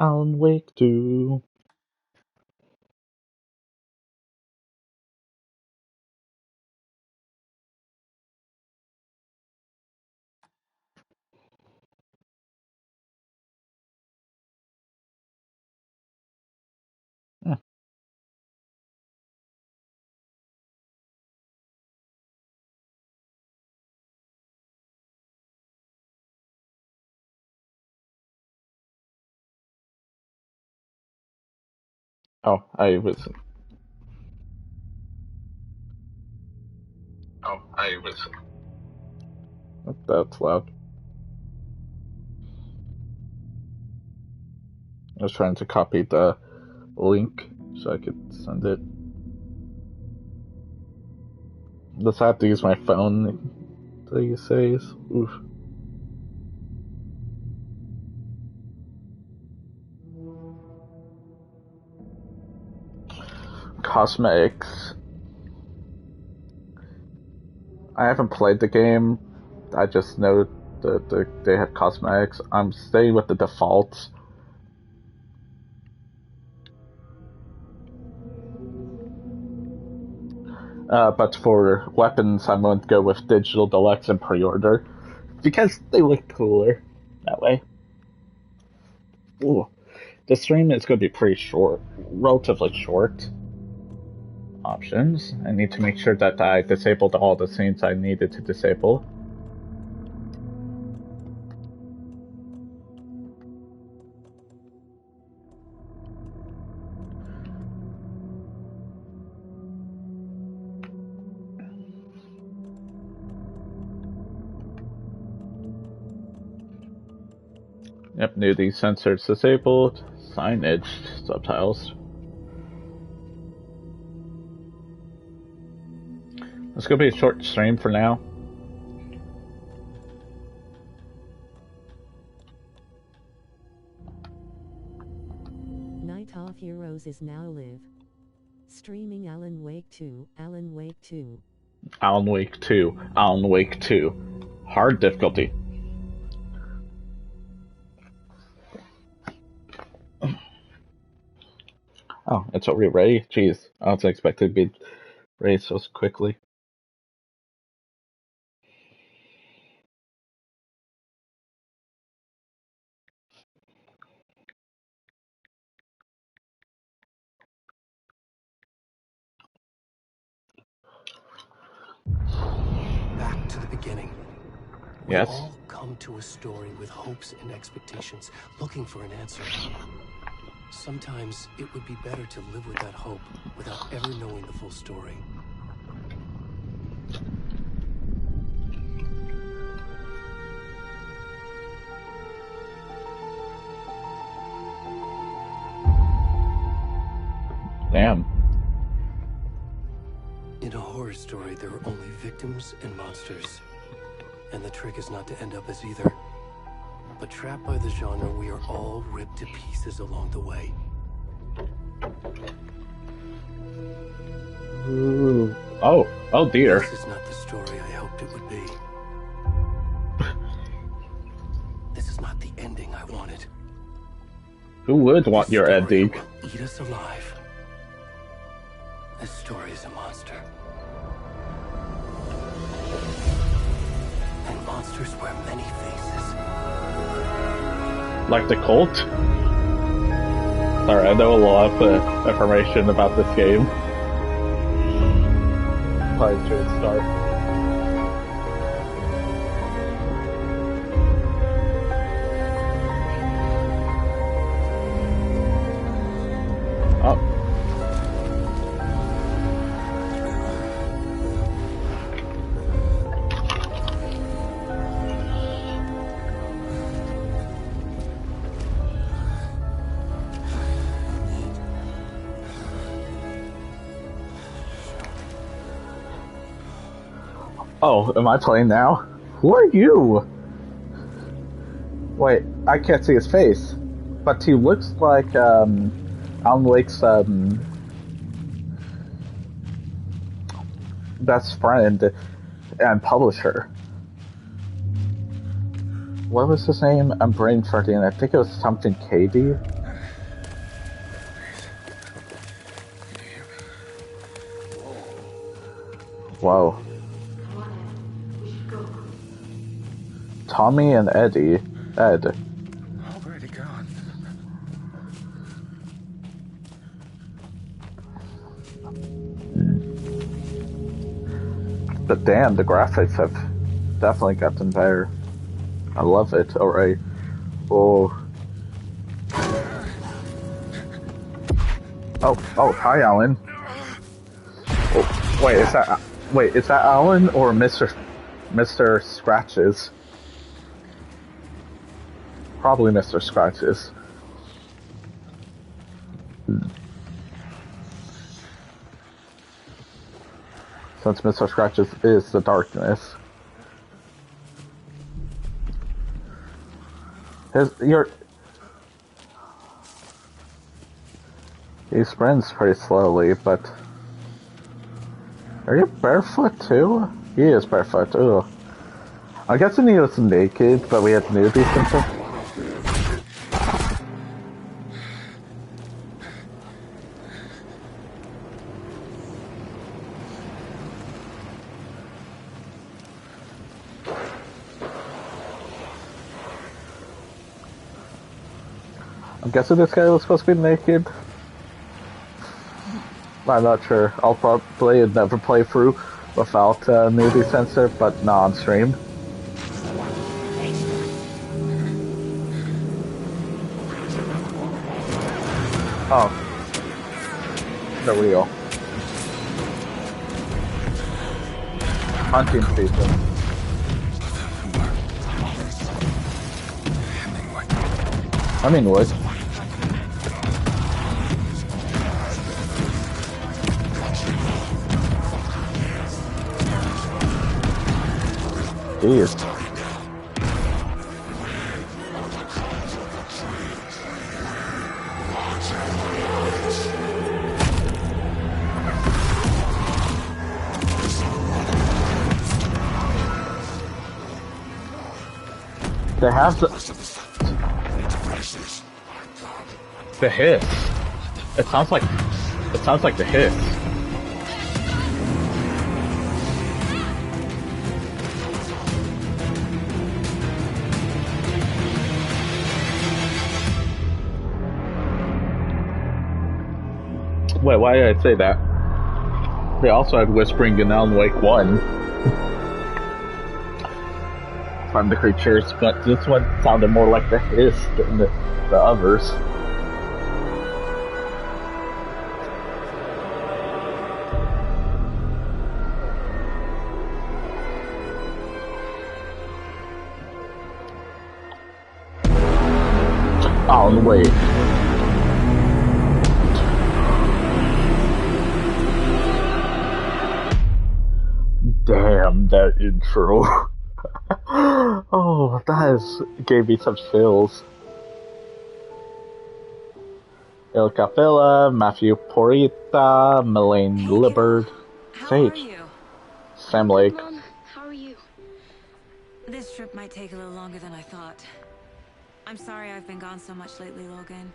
Alan Wake 2. Hmm. Oh, I was. Oh, I was. That's loud. I was trying to copy the link so I could send it. Let's have to use my phone these days. Oof. Cosmetics. I haven't played the game. I just know that they have cosmetics. I'm staying with the defaults. But for weapons, I'm going to go with Digital Deluxe and Pre-Order because they look cooler that way. Ooh. The stream is going to be pretty short, relatively short. Options. I need to make sure that I disabled all the scenes I needed to disable. Yep, nudity sensors disabled. Signage subtitles. It's gonna be a short stream for now. Night of Heroes is now live. Streaming Alan Wake 2, Alan Wake 2. Alan Wake 2, Alan Wake 2. Hard difficulty. Oh, it's already ready? Jeez, I wasn't expecting to be ready so quickly. Back to the beginning. Yes? We all come to a story with hopes and expectations, looking for an answer. Sometimes it would be better to live with that hope without ever knowing the full story. Damn. In a horror story, there are only victims and monsters. And the trick is not to end up as either. But trapped by the genre, we are all ripped to pieces along the way. Ooh. Oh dear. This is not the story I hoped it would be. This is not the ending I wanted. Who would want your ending? Will eat us alive. This story is a monster. And monsters wear many faces. Like the cult? Sorry, I know a lot of information about this game. Probably should start. Oh. Oh, am I playing now? Who are you? Wait, I can't see his face. But he looks like, Alan Wake's, best friend and publisher. What was his name? I'm brain farting. I think it was something Katie. Whoa. Come on, Ed. We should go. Tommy and Eddie. Ed. Already gone. But damn, the graphics have definitely gotten better. I love it. Alright. Oh. Oh, hi, Alan. Oh, wait, is that Alan or Mr. Scratches? Probably Mr. Scratches. Since Mr. Scratches is the darkness. He sprints pretty slowly, but... Are you barefoot too? He is barefoot, ooh. I guess he was naked, but we had nudity and stuff. I'm guessing this guy was supposed to be naked. I'm not sure. I'll probably never play through without nudity censor, but not on stream. Oh. The real. Hunting season. I mean, wood. Jeez. They have the hiss. It sounds like the hiss. Wait, why did I say that? They also had whispering in Alan Wake 1. From the creatures, but this one sounded more like the hiss than the others. Alan Wake. Damn, that intro. Oh, gave me some chills. Il Capella, Matthew Porita, Melaine Libbard, Sage, Sam Lake. Mom, how are you? This trip might take a little longer than I thought. I'm sorry I've been gone so much lately, Logan.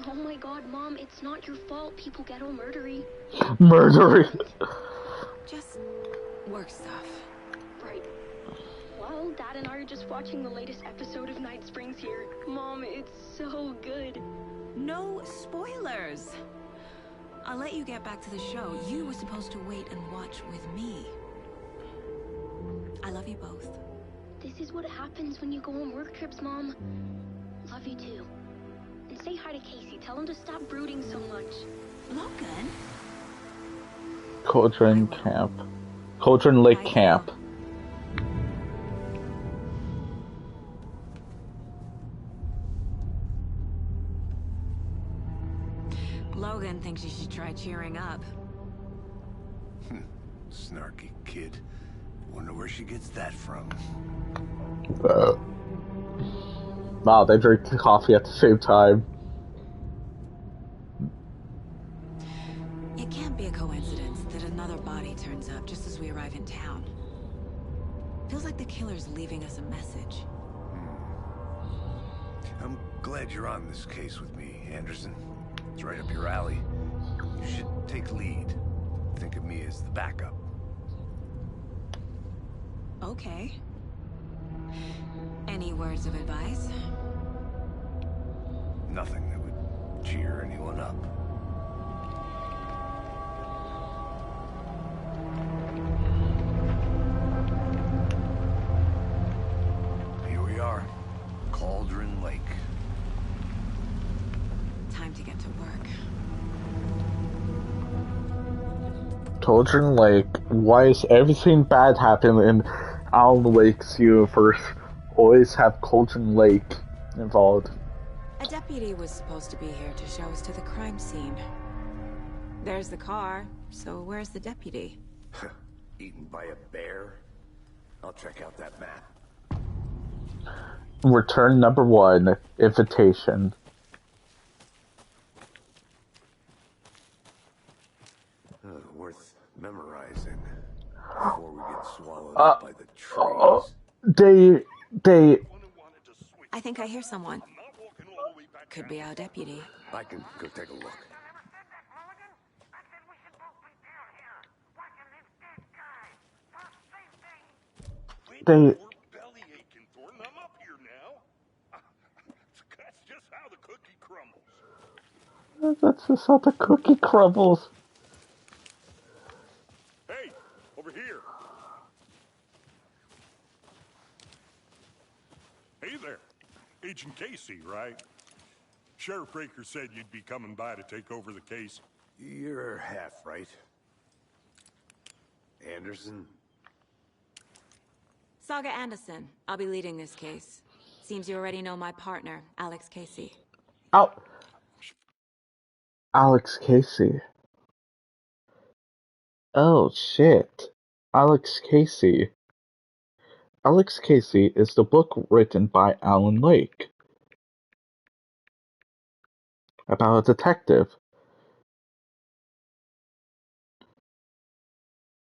Oh my god, Mom, it's not your fault people get all murdery. Murdery? Just work stuff. Right. Well, Dad and I are just watching the latest episode of Night Springs here. Mom, it's so good. No spoilers! I'll let you get back to the show. You were supposed to wait and watch with me. I love you both. This is what happens when you go on work trips, Mom. Love you too. And say hi to Casey. Tell him to stop brooding so much. Logan? Cauldron Camp. Cauldron Lake Camp. Logan thinks you should try cheering up. Snarky kid. Wonder where she gets that from. Wow, they drink coffee at the same time. It can't be a coincidence that another body turns up just as we arrive in town. Feels like the killer's leaving us a message. I'm glad you're on this case with me, Anderson. It's right up your alley. You should take lead. Think of me as the backup. Okay. Any words of advice? Nothing that would cheer anyone up. Here we are. Cauldron Lake. Time to get to work. Cauldron Lake. Why is everything bad happen in Alan Wake's universe always have Cauldron Lake involved? A deputy was supposed to be here to show us to the crime scene. There's the car, so where's the deputy? Eaten by a bear? I'll check out that map. Return number 1, invitation. Worth memorizing before we get swallowed up by the trees. They I think I hear someone. Could be our deputy. I can go take a look. They Belly aching, Thornton. I'm up here now. That's just how the cookie crumbles. that's just how the cookie crumbles. Hey, over here. Hey there. Agent Casey, right? Sheriff Breaker said you'd be coming by to take over the case. You're half right. Anderson? Saga Anderson. I'll be leading this case. Seems you already know my partner, Alex Casey. Alex Casey. Oh shit. Alex Casey. Alex Casey is the book written by Alan Wake about a detective.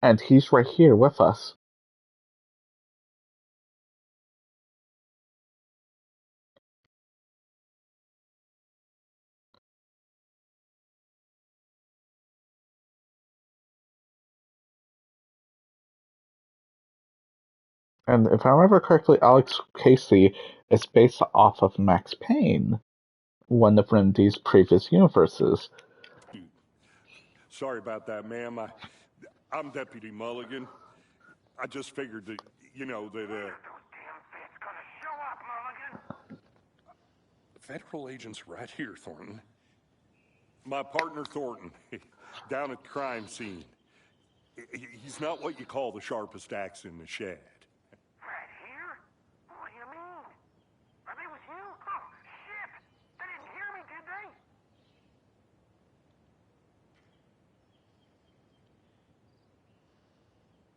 And he's right here with us. And if I remember correctly, Alex Casey is based off of Max Payne, one of Randy's previous universes. Sorry about that, ma'am. I'm Deputy Mulligan. I just figured that, federal agent's right here, Thornton. My partner, Thornton, down at the crime scene. He's not what you call the sharpest axe in the shed. Right here? What do you mean? Are they with you? Oh, shit! They didn't hear me, did they?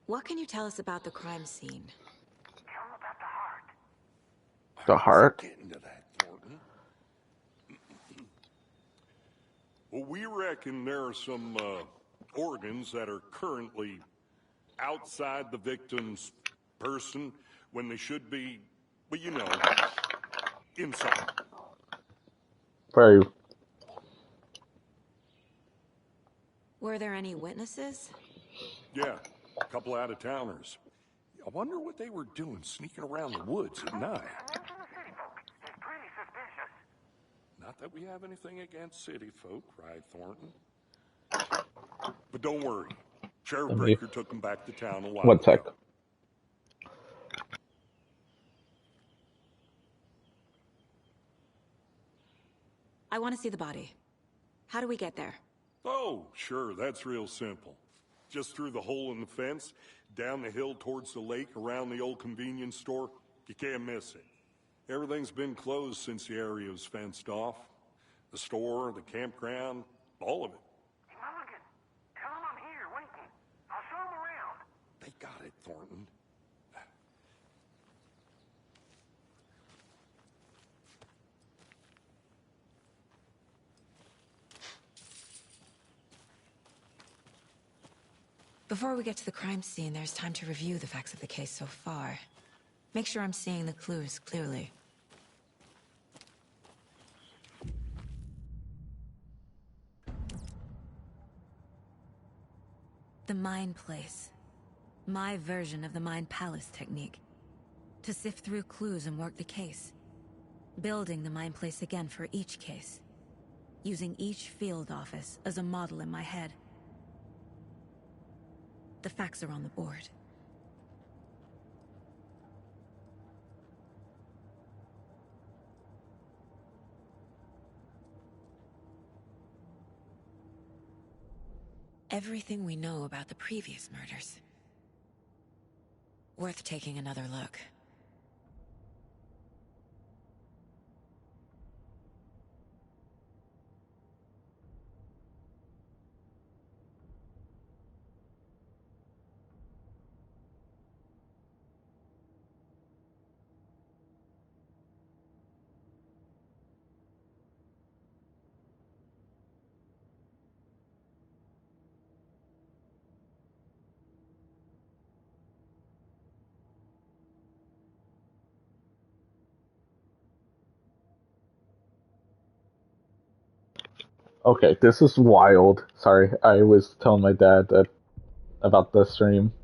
What can you tell us about the crime scene? Tell them about the heart. The heart? Getting to that, Thornton. Well, we reckon there are some organs that are currently outside the victim's person when they should be, well, inside. Very. Were there any witnesses? Yeah, a couple out-of-towners. I wonder what they were doing sneaking around the woods at night. Mention the city folk. It's pretty suspicious. Not that we have anything against city folk, right, Thornton? But don't worry. Sheriff Breaker took them back to town a while One sec. ago. I want to see the body. How do we get there? Oh, sure, that's real simple. Just through the hole in the fence, down the hill towards the lake, around the old convenience store. You can't miss it. Everything's been closed since the area was fenced off. The store, the campground, all of it. Hey, Mulligan, tell them I'm here, waiting. I'll show them around. They got it, Thornton. Before we get to the crime scene, there's time to review the facts of the case so far. Make sure I'm seeing the clues clearly. The Mine Place. My version of the Mind Palace technique. To sift through clues and work the case. Building the Mind Place again for each case. Using each field office as a model in my head. The facts are on the board. Everything we know about the previous murders. Worth taking another look. Okay, this is wild. Sorry, I was telling my dad about the stream.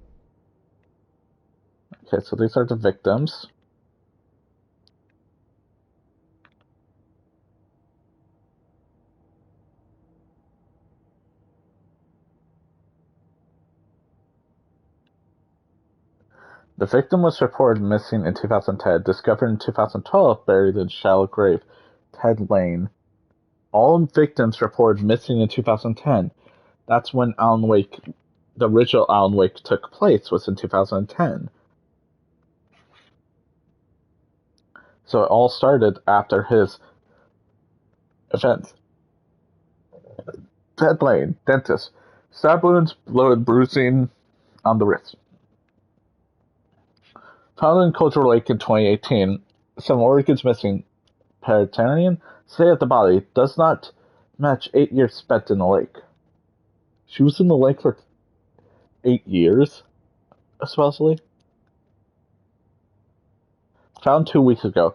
Okay, so these are the victims. The victim was reported missing in 2010, discovered in 2012, buried in shallow grave, Ted Lane. All victims reported missing in 2010. That's when Alan Wake, the original Alan Wake, took place, was in 2010. So it all started after his event. Ted Lane, dentist. Stab wounds, blood, bruising on the wrist. Found in Culture Lake in 2018, some organs missing. Paratarian say that the body does not match 8 years spent in the lake. She was in the lake for 8 years, supposedly. Found 2 weeks ago.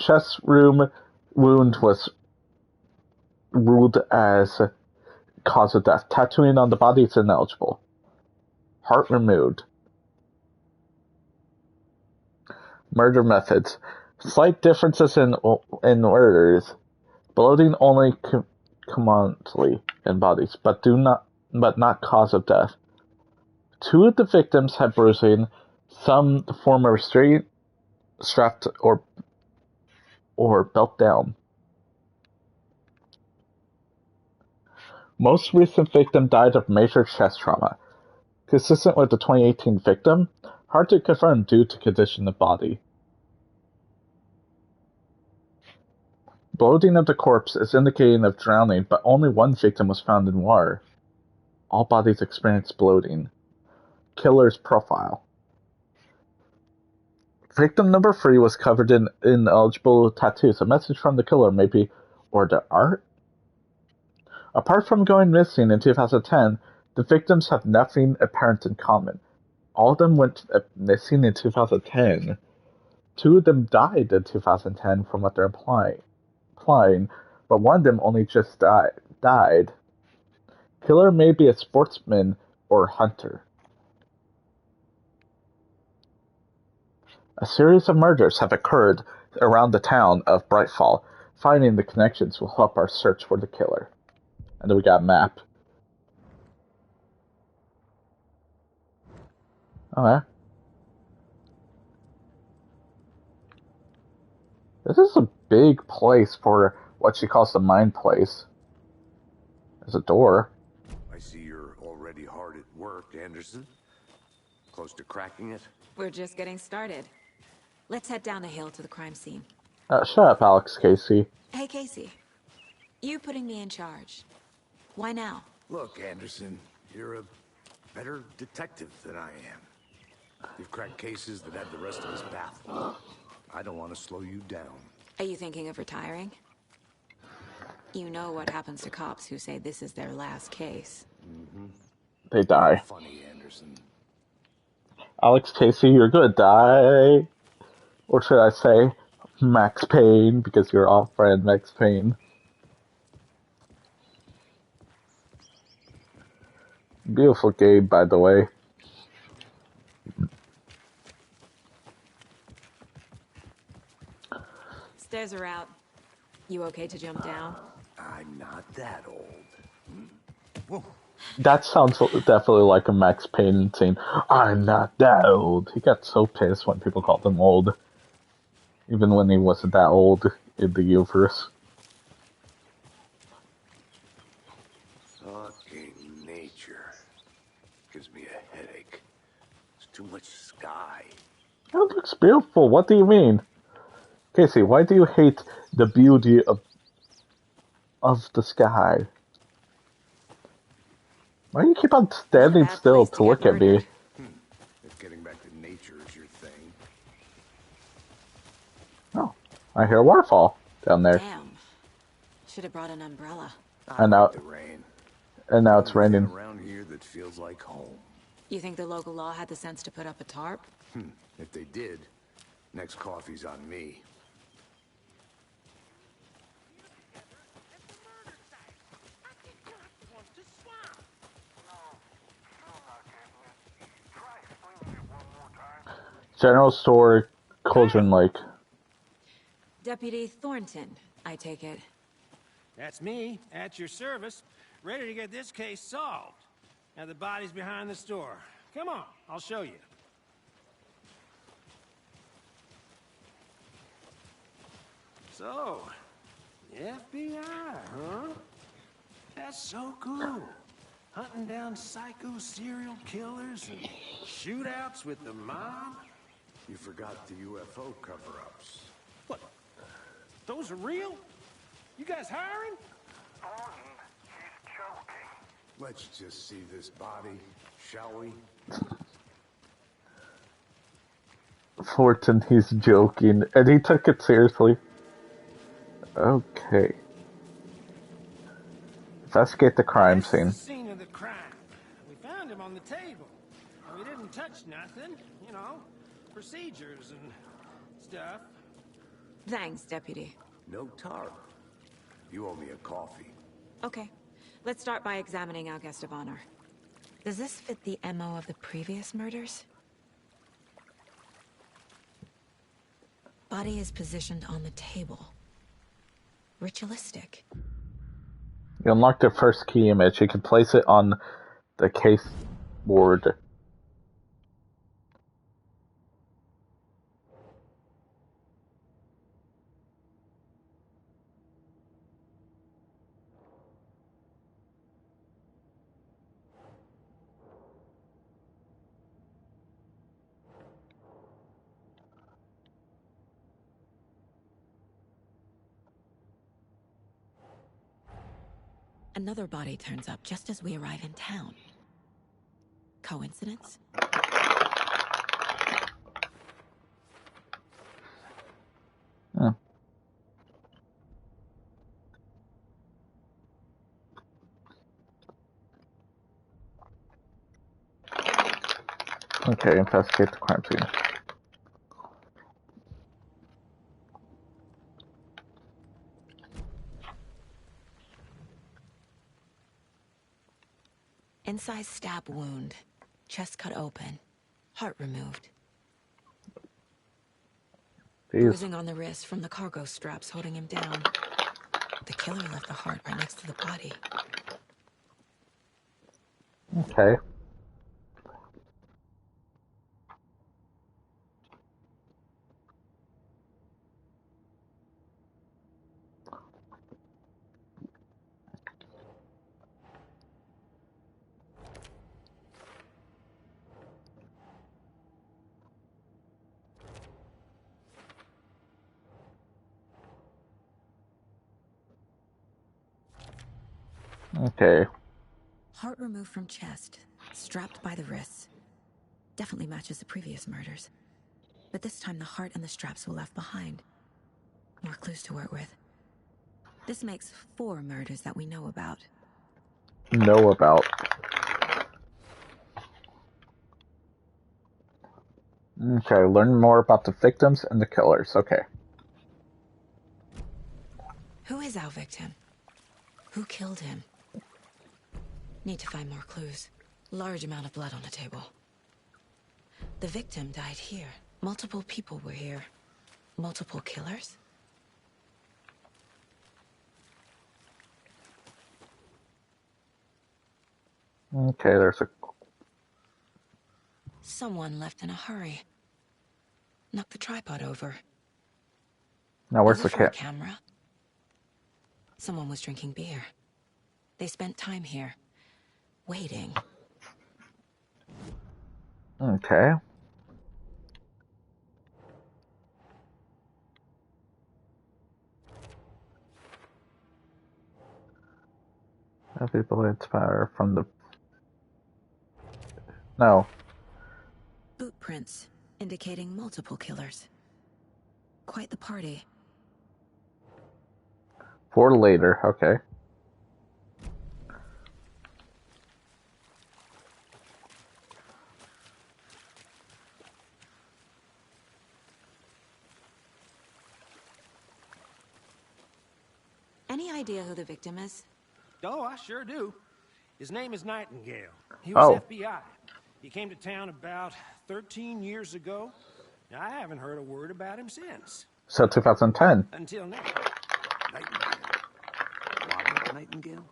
Chest wound was ruled as cause of death. Tattooing on the body is ineligible. Heart removed. Murder methods. Slight differences in murders. Bloating only commonly in bodies, but not cause of death. 2 of the victims had bruising, some form of restraint, strapped or belt down. Most recent victim died of major chest trauma. Consistent with the 2018 victim, hard to confirm due to condition of body. Bloating of the corpse is indicating of drowning, but only 1 victim was found in water. All bodies experienced bloating. Killer's profile. Victim number 3 was covered in ineligible tattoos. A message from the killer, maybe, or the art? Apart from going missing in 2010, the victims have nothing apparent in common. All of them went missing in 2010. 2 of them died in 2010 from what they're implying, but 1 of them only just died. Killer may be a sportsman or hunter. A series of murders have occurred around the town of Brightfall. Finding the connections will help our search for the killer. And then we got a map. Okay. This is a big place for what she calls the Mind Place. There's a door. I see you're already hard at work, Anderson. Close to cracking it? We're just getting started. Let's head down the hill to the crime scene. Shut up, Alex Casey. Hey, Casey. You putting me in charge. Why now? Look, Anderson, you're a better detective than I am. You've cracked cases that had the rest of us baffled. I don't want to slow you down. Are you thinking of retiring? You know what happens to cops who say this is their last case. Mm-hmm. They die. Funny, Anderson. Alex Casey, you're gonna die. Or should I say, Max Payne, because you're off-brand Max Payne. Beautiful game, by the way. Stairs are out. You okay to jump down? I'm not that old. Whoa. That sounds definitely like a Max Payne scene. I'm not that old. He got so pissed when people called him old. Even when he wasn't that old in the universe. Fucking nature. Gives me a headache. There's too much sky. It looks beautiful. What do you mean? Casey, why do you hate the beauty of the sky? Why do you keep on standing still to look at me? If getting back to nature is your thing. Oh, I hear a waterfall down there. Damn. Should have brought an umbrella. And now, The rain. and now it's raining. Around here that feels like home. You think the local law had the sense to put up a tarp? If they did, next coffee's on me. General Store, Cauldron Lake. Deputy Thornton, I take it. That's me, at your service, ready to get this case solved. Now the body's behind the store. Come on, I'll show you. So, the FBI, huh? That's so cool. Hunting down psycho serial killers and shootouts with the mob. You forgot the UFO cover-ups. What? Those are real? You guys hiring? Thornton, he's joking. Let's just see this body, shall we? Thornton, he's joking, and he took it seriously. Okay. Investigate the crime This is scene. the scene of the crime. We found him on the table. And we didn't touch nothing, you know, procedures and stuff. Thanks, Deputy. No tarp. You owe me a coffee. Okay. Let's start by examining our guest of honor. Does this fit the MO of the previous murders? Body is positioned on the table. Ritualistic. You unlock the first key image. You can place it on the case board. Another body turns up just as we arrive in town. Coincidence? Hmm. Okay, investigate the crime scene. Incised stab wound. Chest cut open. Heart removed. Jeez. Bruising on the wrist from the cargo straps holding him down. The killer left the heart right next to the body. Okay. Okay. Heart removed from chest, strapped by the wrists. Definitely matches the previous murders. But this time the heart and the straps were left behind. More clues to work with. This makes 4 murders that we know about. Know about. Okay, learn more about the victims and the killers. Okay. Who is our victim? Who killed him? Need to find more clues. Large amount of blood on the table. The victim died here. Multiple people were here. Multiple killers? Okay, there's a... Someone left in a hurry. Knocked the tripod over. Now where's Was the it for a cat? camera? Someone was drinking beer. They spent time here, waiting. Okay. Heavy bullets fire from the... No. Boot prints, indicating multiple killers. Quite the party. For later, okay. Any idea who the victim is? Oh, I sure do. His name is Nightingale. He was FBI. He came to town about 13 years ago. I haven't heard a word about him since. So 2010. Until now. Nightingale. Robert Nightingale?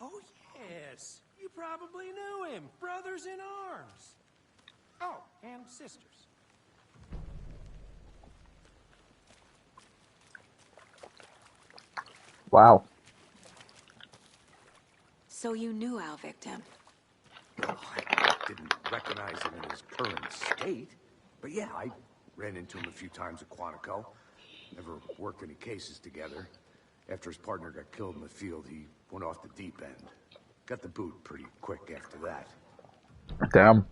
Oh, yes. You probably knew him. Brothers in arms. Oh, and sisters. Wow. So you knew our victim? Oh, I didn't recognize him in his current state. But yeah, I ran into him a few times at Quantico. Never worked any cases together. After his partner got killed in the field, he went off the deep end. Got the boot pretty quick after that. Damn.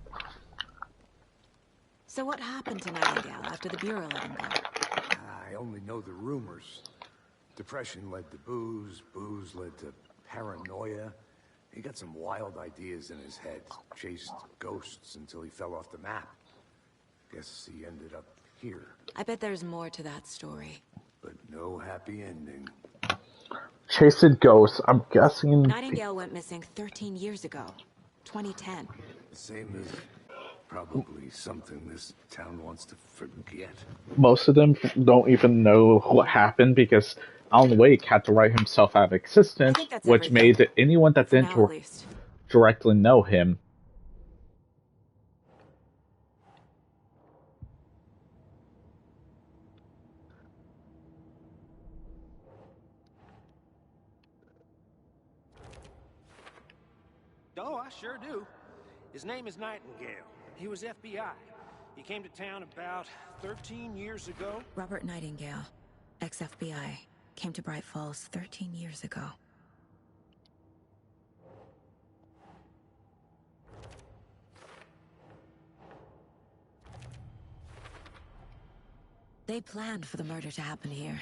So what happened to Nightingale after the Bureau let him go? I only know the rumors. Depression led to booze, booze led to paranoia. He got some wild ideas in his head, chased ghosts until he fell off the map. Guess he ended up here. I bet there's more to that story. But no happy ending. Chasing ghosts, I'm guessing... Nightingale went missing 13 years ago. 2010. Same as probably something this town wants to forget. Most of them don't even know what happened because Alan Wake had to write himself out of existence, which everything. made it anyone that For didn't now, at least. directly know him. Oh, I sure do. His name is Nightingale. He was FBI. He came to town about 13 years ago. Robert Nightingale, ex-FBI, came to Bright Falls 13 years ago. They planned for the murder to happen here,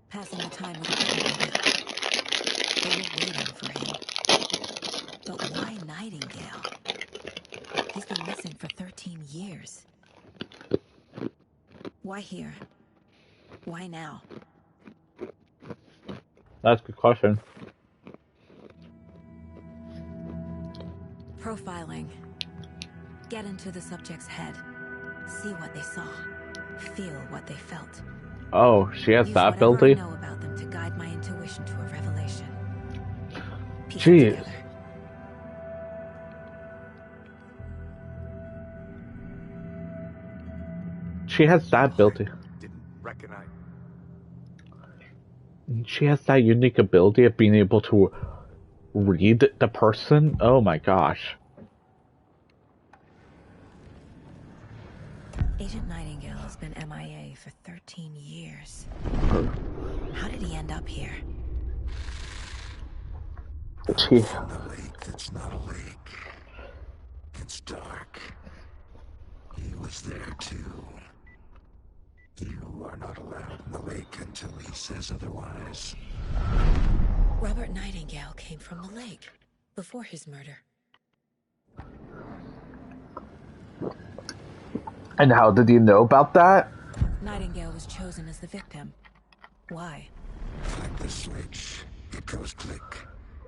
passing the time with the They were waiting for him. But why Nightingale? He's been missing for 13 years. Why here? Why now? That's a good question. Profiling. Get into the subject's head. See what they saw. Feel what they felt. Oh, she has Use that whatever ability? I know about them to guide my intuition to a revelation. Piece it Jeez. together. She has that ability. Didn't recognize. She has that unique ability of being able to read the person. Oh my gosh. Agent Nightingale has been MIA for 13 years. How did he end up here? She... A lake that's not a lake. It's dark. He was there too. You are not allowed in the lake until he says otherwise. Robert Nightingale came from the lake before his murder. And how did you know about that? Nightingale was chosen as the victim. Why? Find the switch. It goes click.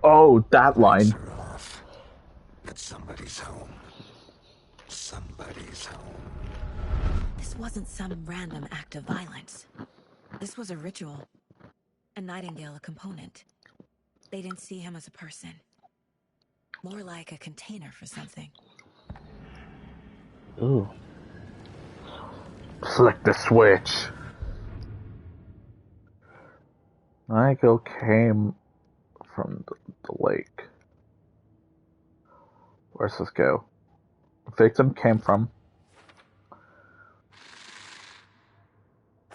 Oh, that line. Lights are off. But somebody's home. Somebody's home. This wasn't some random act of violence. This was a ritual. And Nightingale a component. They didn't see him as a person. More like a container for something. Ooh. Select the switch. Nightingale came from the lake. Where's this go? Victim came from.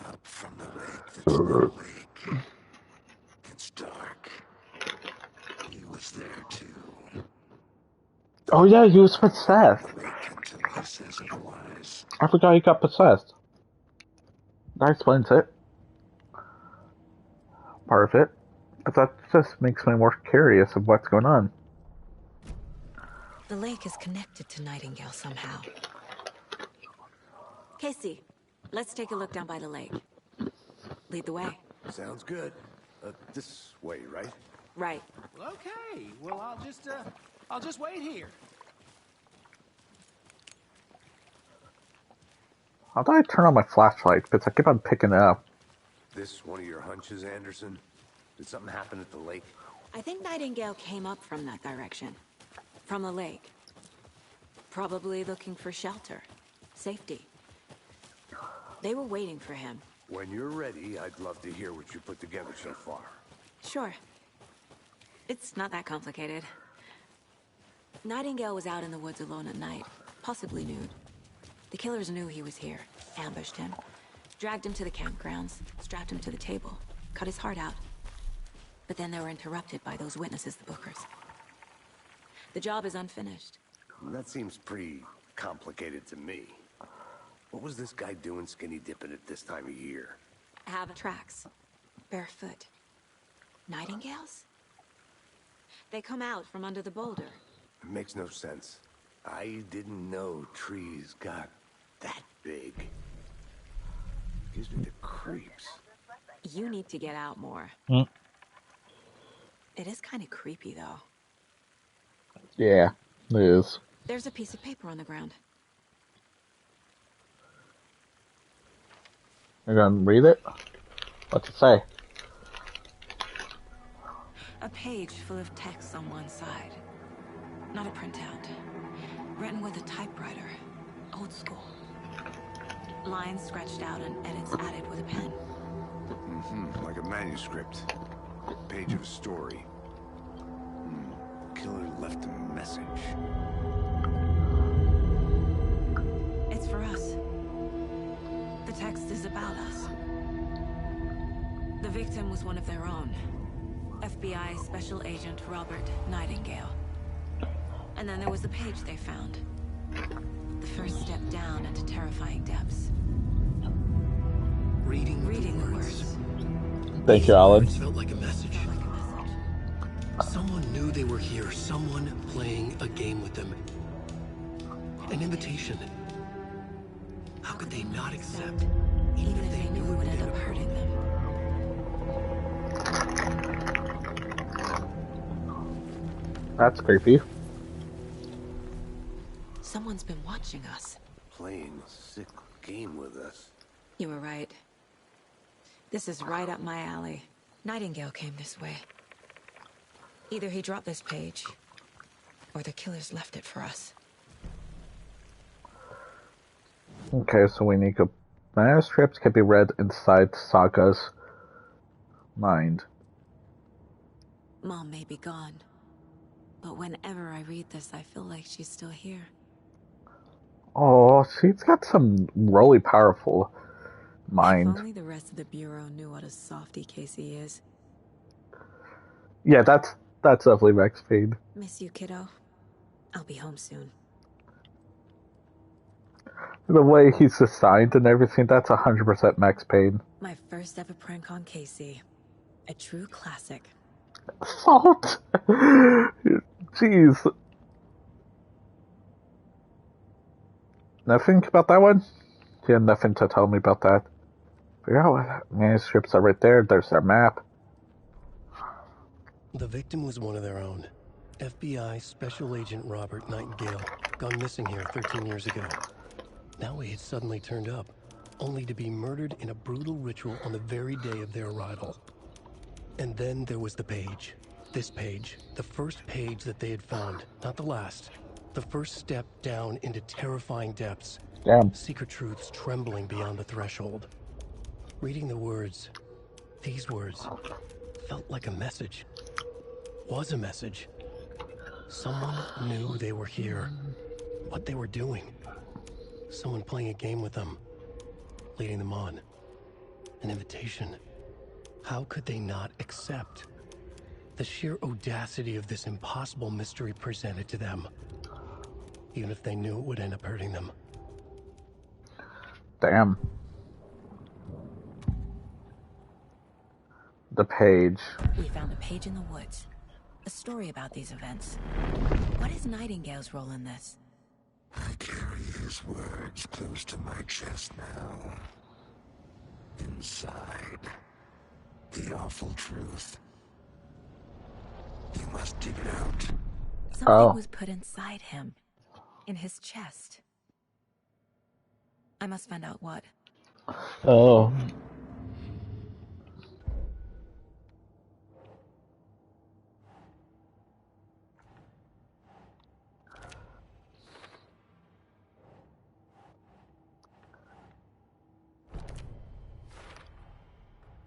Up from the lake. It's dark. He was there too. Oh yeah, he was possessed. He says otherwise. I forgot he got possessed. That explains it. Part of it. But that just makes me more curious of what's going on. The lake is connected to Nightingale somehow. Casey, let's take a look down by the lake. Lead the way. Sounds good. This way, right? Right. Okay, well, I'll just wait here. How do I turn on my flashlight? Because I keep on picking it up. This one of your hunches, Anderson? Did something happen at the lake? I think Nightingale came up from that direction. From the lake. Probably looking for shelter. Safety. They were waiting for him. When you're ready, I'd love to hear what you put together so far. Sure. It's not that complicated. Nightingale was out in the woods alone at night, possibly nude. The killers knew he was here, ambushed him, dragged him to the campgrounds, strapped him to the table, cut his heart out. But then they were interrupted by those witnesses, the Bookers. The job is unfinished. That seems pretty complicated to me. What was this guy doing skinny dipping at this time of year? Have tracks. Barefoot. Nightingales? They come out from under the boulder. It makes no sense. I didn't know trees got that big. Gives me the creeps. You need to get out more. It is kind of creepy, though. Yeah, it is. There's a piece of paper on the ground. You're gonna read it? What's it say? A page full of text on one side. Not a printout. Written with a typewriter. Old school. Lines scratched out and edits added with a pen. Like a manuscript. Page of a story. Killer left a message. It's for us. The text is about us. The victim was one of their own. FBI Special Agent Robert Nightingale. And then there was the page they found. The first step down into terrifying depths. Reading the words. Thank you, Alan. It felt like a message. Someone knew they were here. Someone playing a game with them. An invitation. How could they not accept? Even if they knew it would end up hurting them. That's creepy. Someone's been watching us. Playing a sick game with us. You were right. This is right up my alley. Nightingale came this way. Either he dropped this page, or the killers left it for us. Okay, so we need to... Manuscripts can be read inside Saga's mind. Mom may be gone, but whenever I read this, I feel like she's still here. Oh, she's got some really powerful mind. If only the rest of the Bureau knew what a softy Casey is. Yeah, that's definitely Max Payne. Miss you, kiddo. I'll be home soon. The way he's assigned and everything, that's 100% Max Payne. My first ever prank on Casey. A true classic. Salt! Jeez. Nothing about that one? You had nothing to tell me about that. Figure out what manuscripts are right there. There's their map. The victim was one of their own. FBI Special Agent Robert Nightingale, gone missing here 13 years ago. Now he had suddenly turned up, only to be murdered in a brutal ritual on the very day of their arrival. And then there was the page. This page, the first page that they had found, not the last. The first step down into terrifying depths. Damn. Secret truths trembling beyond the threshold. Reading the words, these words, felt like a message. Was a message. Someone knew they were here. What they were doing. Someone playing a game with them. Leading them on. An invitation. How could they not accept? The sheer audacity of this impossible mystery presented to them. Even if they knew it would end up hurting them. Damn. The page. We found a page in the woods. A story about these events. What is Nightingale's role in this? I carry his words close to my chest now. Inside, the awful truth. You must dig it out. Something was put inside him. In his chest. I must find out what. Oh.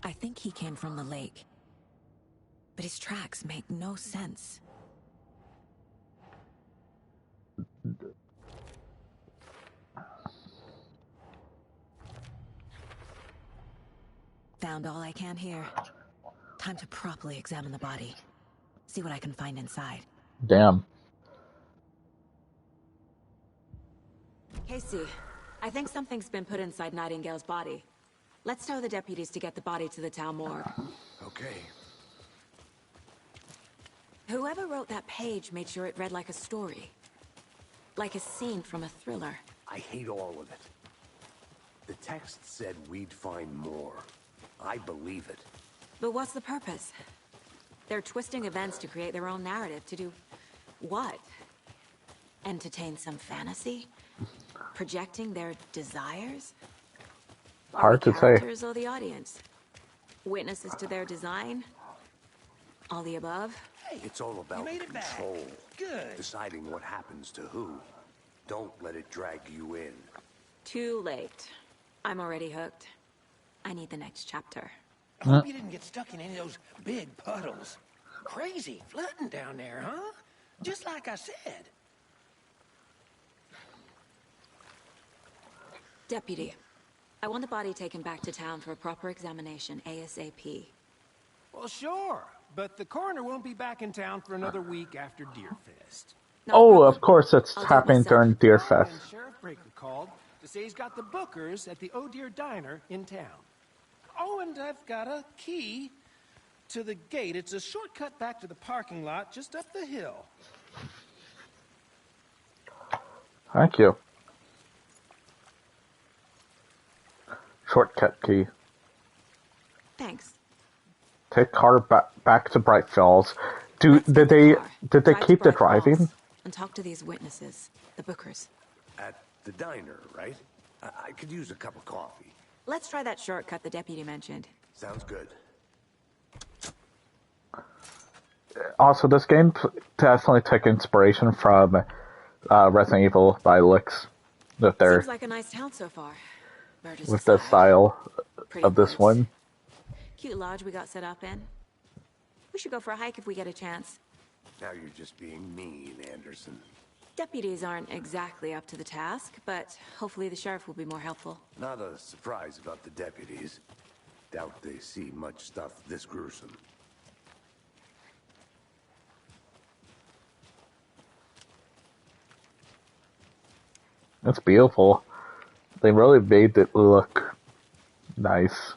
I think he came from the lake. But his tracks make no sense. Found all I can here. Time to properly examine the body. See what I can find inside. Damn. Casey, I think something's been put inside Nightingale's body. Let's tell the deputies to get the body to the town morgue. Okay. Whoever wrote that page made sure it read like a story. Like a scene from a thriller. I hate all of it. The text said we'd find more. I believe it. But what's the purpose? They're twisting events to create their own narrative. To do what? Entertain some fantasy? Projecting their desires? Hard to say. Characters or the audience? Witnesses to their design? All the above? It's all about control. Good. Deciding what happens to who. Don't let it drag you in. Too late. I'm already hooked. I need the next chapter. I hope you didn't get stuck in any of those big puddles. Crazy flooding down there, huh? Just like I said. Deputy, I want the body taken back to town for a proper examination, ASAP. Well, sure. But the coroner won't be back in town for another week after Deerfest. Oh, of course, it's happening during Deerfest. And Sheriff Breaker called to say he's got the Bookers at the Oh Deer Diner in town. Oh, and I've got a key to the gate. It's a shortcut back to the parking lot just up the hill. Thank you. Shortcut key. Thanks. Take car back to Bright Falls. Did they keep the driving? And talk to these witnesses, the Bookers. At the diner, right? I could use a cup of coffee. Let's try that shortcut the deputy mentioned. Sounds good. Also, this game definitely took inspiration from Resident Evil by looks with Seems like a nice town so far. Murders with the aside. style Pretty of this place. one. Cute lodge we got set up in. We should go for a hike if we get a chance. Now you're just being mean, Anderson. Deputies aren't exactly up to the task, but hopefully the sheriff will be more helpful. Not a surprise about the deputies. Doubt they see much stuff this gruesome. It's beautiful. They really made it look nice.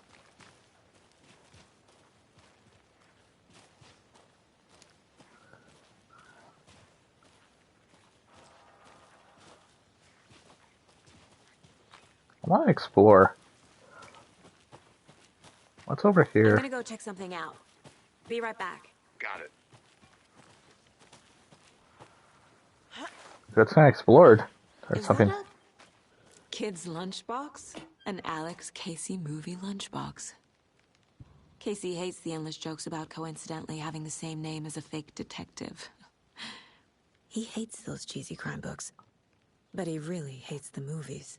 I want to explore. What's over I'm here? gonna go check something out. Be right back. Got it. That's not explored. There's Is something. that a kid's lunchbox? An Alex Casey movie lunchbox. Casey hates the endless jokes about coincidentally having the same name as a fake detective. He hates those cheesy crime books, but he really hates the movies.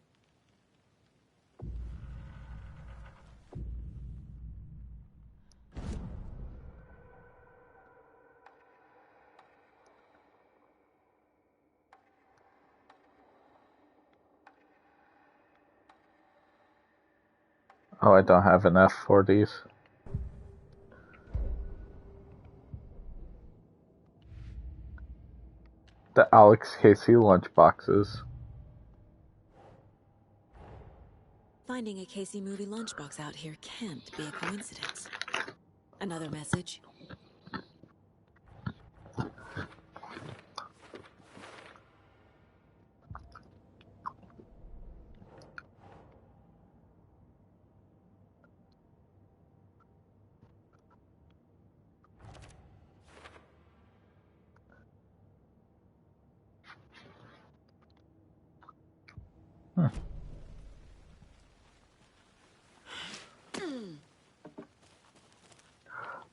Oh, I don't have enough for these. The Alex Casey lunchboxes. Finding a Casey movie lunchbox out here can't be a coincidence. Another message.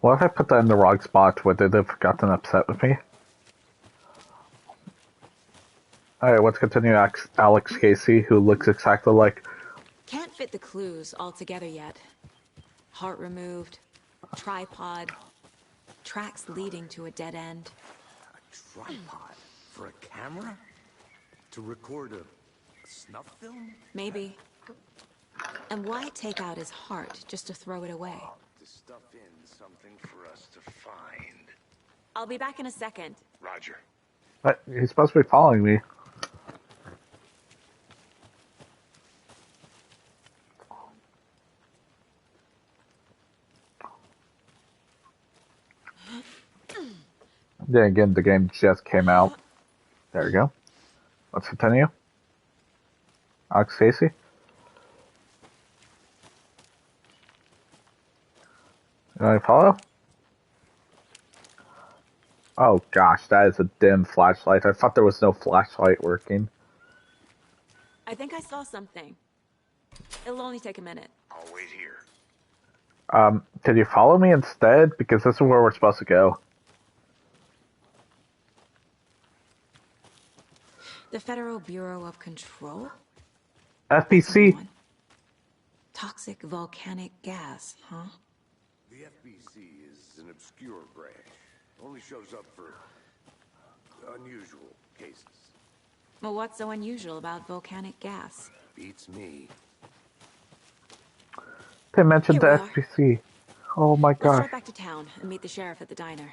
What if I put that in the wrong spot? Would it have gotten upset with me? Alright, let's continue. Alex Casey, who looks exactly like... Can't fit the clues all together yet. Heart removed, tripod, tracks leading to a dead end. A tripod? For a camera? To record a snuff film? Maybe. And why take out his heart just to throw it away? To stuff in something for us to find. I'll be back in a second. Roger. What? He's supposed to be following me. Then again, the game just came out. There we go. Let's continue. Alex Casey. You want to follow? Oh gosh, that is a dim flashlight. I thought there was no flashlight working. I think I saw something. It'll only take a minute. I'll wait here. Could you follow me instead? Because this is where we're supposed to go. The Federal Bureau of Control? FBC. Toxic volcanic gas, huh? The FBC is an obscure branch. Only shows up for unusual cases. Well, what's so unusual about volcanic gas? Beats me. They mentioned Here the we are. FBC. Oh my Let's gosh. drive back to town and meet the sheriff at the diner.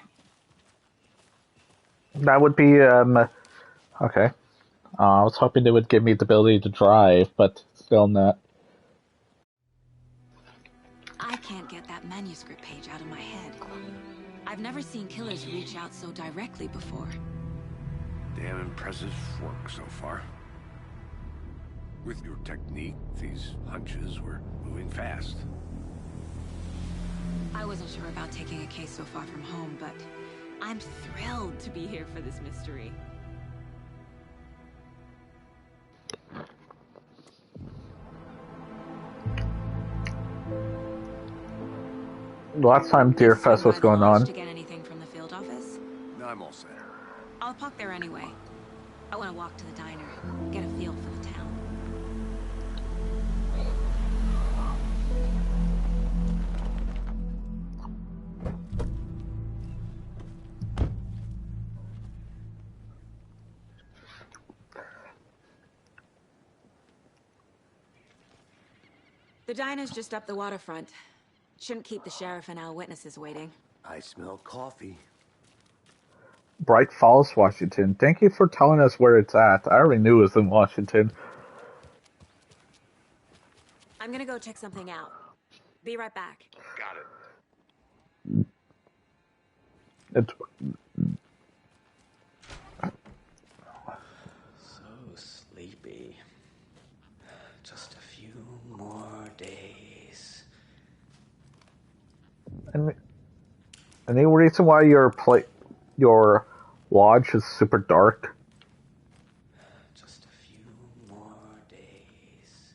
That would be, okay. I was hoping they would give me the ability to drive, but still not. I can't get that manuscript page out of my head. I've never seen killers reach out so directly before. Damn impressive work so far. With your technique, these hunches were moving fast. I wasn't sure about taking a case so far from home, but I'm thrilled to be here for this mystery. Last time Deerfest was going on. To get anything from the field office? No, I'm all set. I'll park there anyway. I want to walk to the diner, get a feel for the town. The diner's just up the waterfront. Shouldn't keep the sheriff and our witnesses waiting. I smell coffee. Bright Falls, Washington. Thank you for telling us where it's at. I already knew it was in Washington. I'm gonna go check something out. Be right back. Got it. It's So sleepy. Just a few more days. any reason why your lodge is super dark? Just a few more days.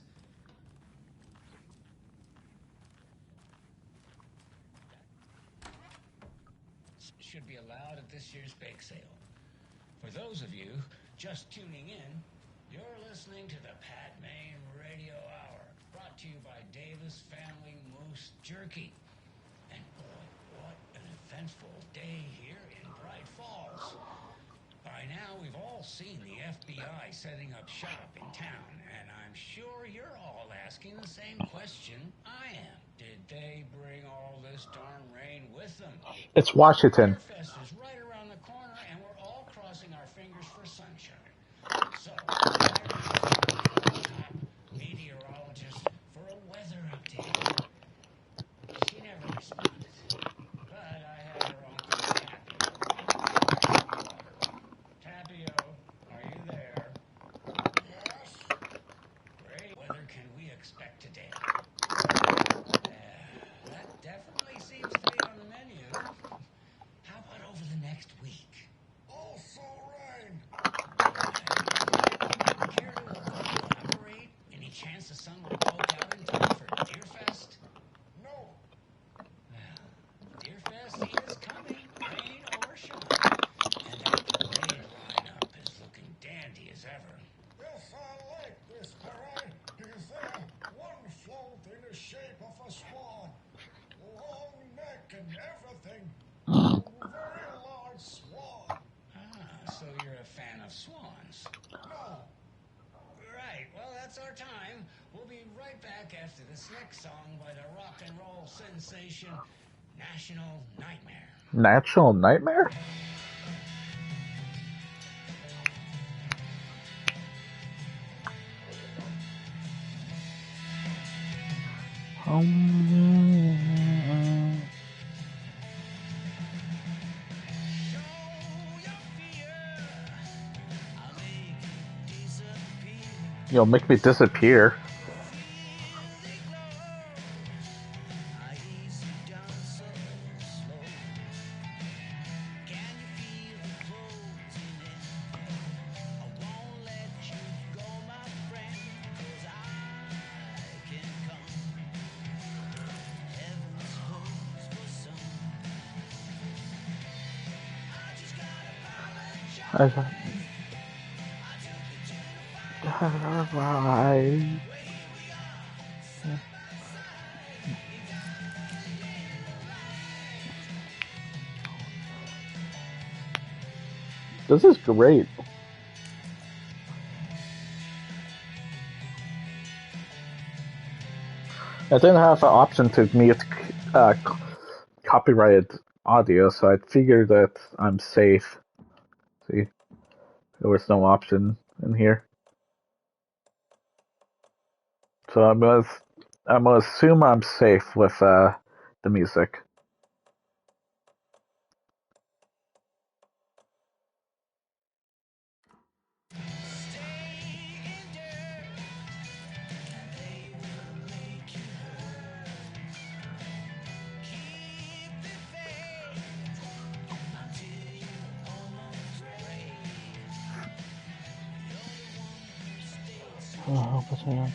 should be allowed at this year's bake sale. For those of you just tuning in, you're listening to the Pat Maine Radio Hour, brought to you by Davis Family Moose Jerky. And boy, what an eventful day here in Bright Falls. By now, we've all seen the FBI setting up shop in town, and I'm sure you're all asking the same question I am. Did they bring all this darn rain with them? It's Washington. Deerfest is right around the corner, and we're all crossing our fingers for sunshine. So, meteorologist for a weather update. She never responded, but I had her uncle Tapio. Tapio, are you there? Yes. Great weather can we expect today? That definitely seems to be on the menu. How about over the next week? Also rain. Care to elaborate? Any chance the sun will poke out in time for Deerfest? No. Well, Deerfest is coming, rain or shine. And that parade lineup is looking dandy as ever. Yes, I like this parade because they're one float in the shape of a swan. Long neck and everything. Very large swan. Ah, so you're a fan of swans? No. Right, well, that's our time. We'll be right back after this next song by the rock and roll sensation, National Nightmare. National Nightmare? You'll make me disappear. Why? This is great. I didn't have an option to mute copyrighted audio, so I figured that I'm safe. See, there was no option in here. So I'm gonna assume I'm safe with the music. Oh, what's going on?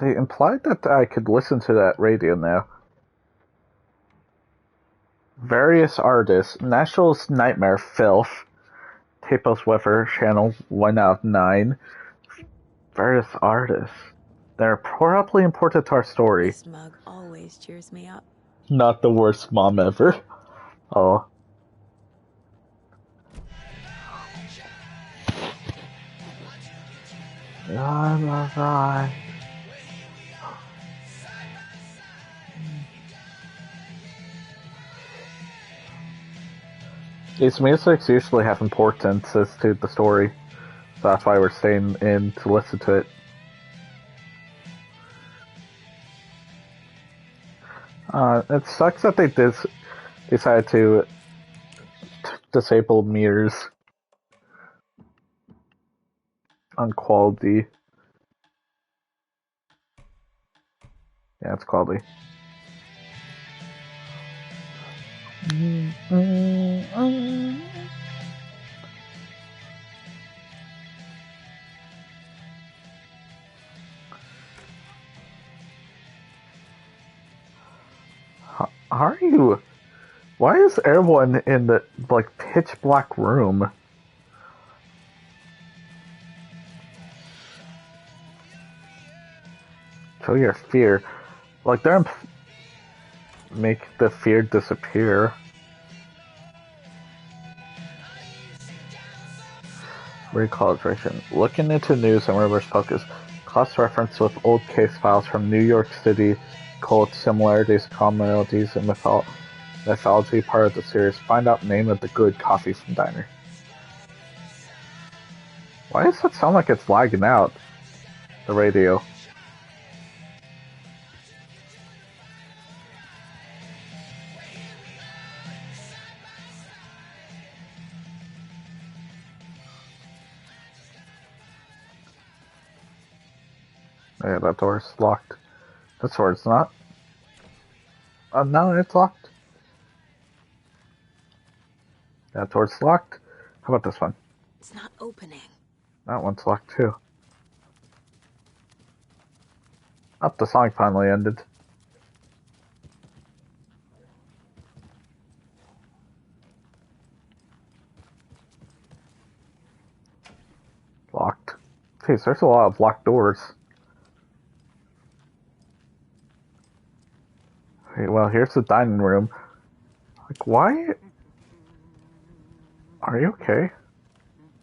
They implied that I could listen to that radio now. Various artists, National's Nightmare, Filth, Tapos Weather Channel 1 out of 9. Various artists. They're probably important to our story. This mug always cheers me up. Not the worst mom ever. Oh. I'm alright. These musics usually have importance as to the story. So that's why we're staying in to listen to it. It sucks that they decided to disable mirrors on quality. Yeah, it's quality. Ew! Why is everyone in the, like, pitch black room? Show your fear. Like, they're make the fear disappear. Recalibration. Looking into news and reverse focus. Cross-reference with old case files from New York City. Cult similarities, commonalities, and mythology part of the series. Find out name of the good coffee from diner. Why does it sound like it's lagging out? The radio. Yeah, that door's locked. That's where it's not. No, it's locked. That door's locked. How about this one? It's not opening. That one's locked too. Oh, the song finally ended. Locked. Jeez, there's a lot of locked doors. Okay, well, here's the dining room. Like, why? Are you okay?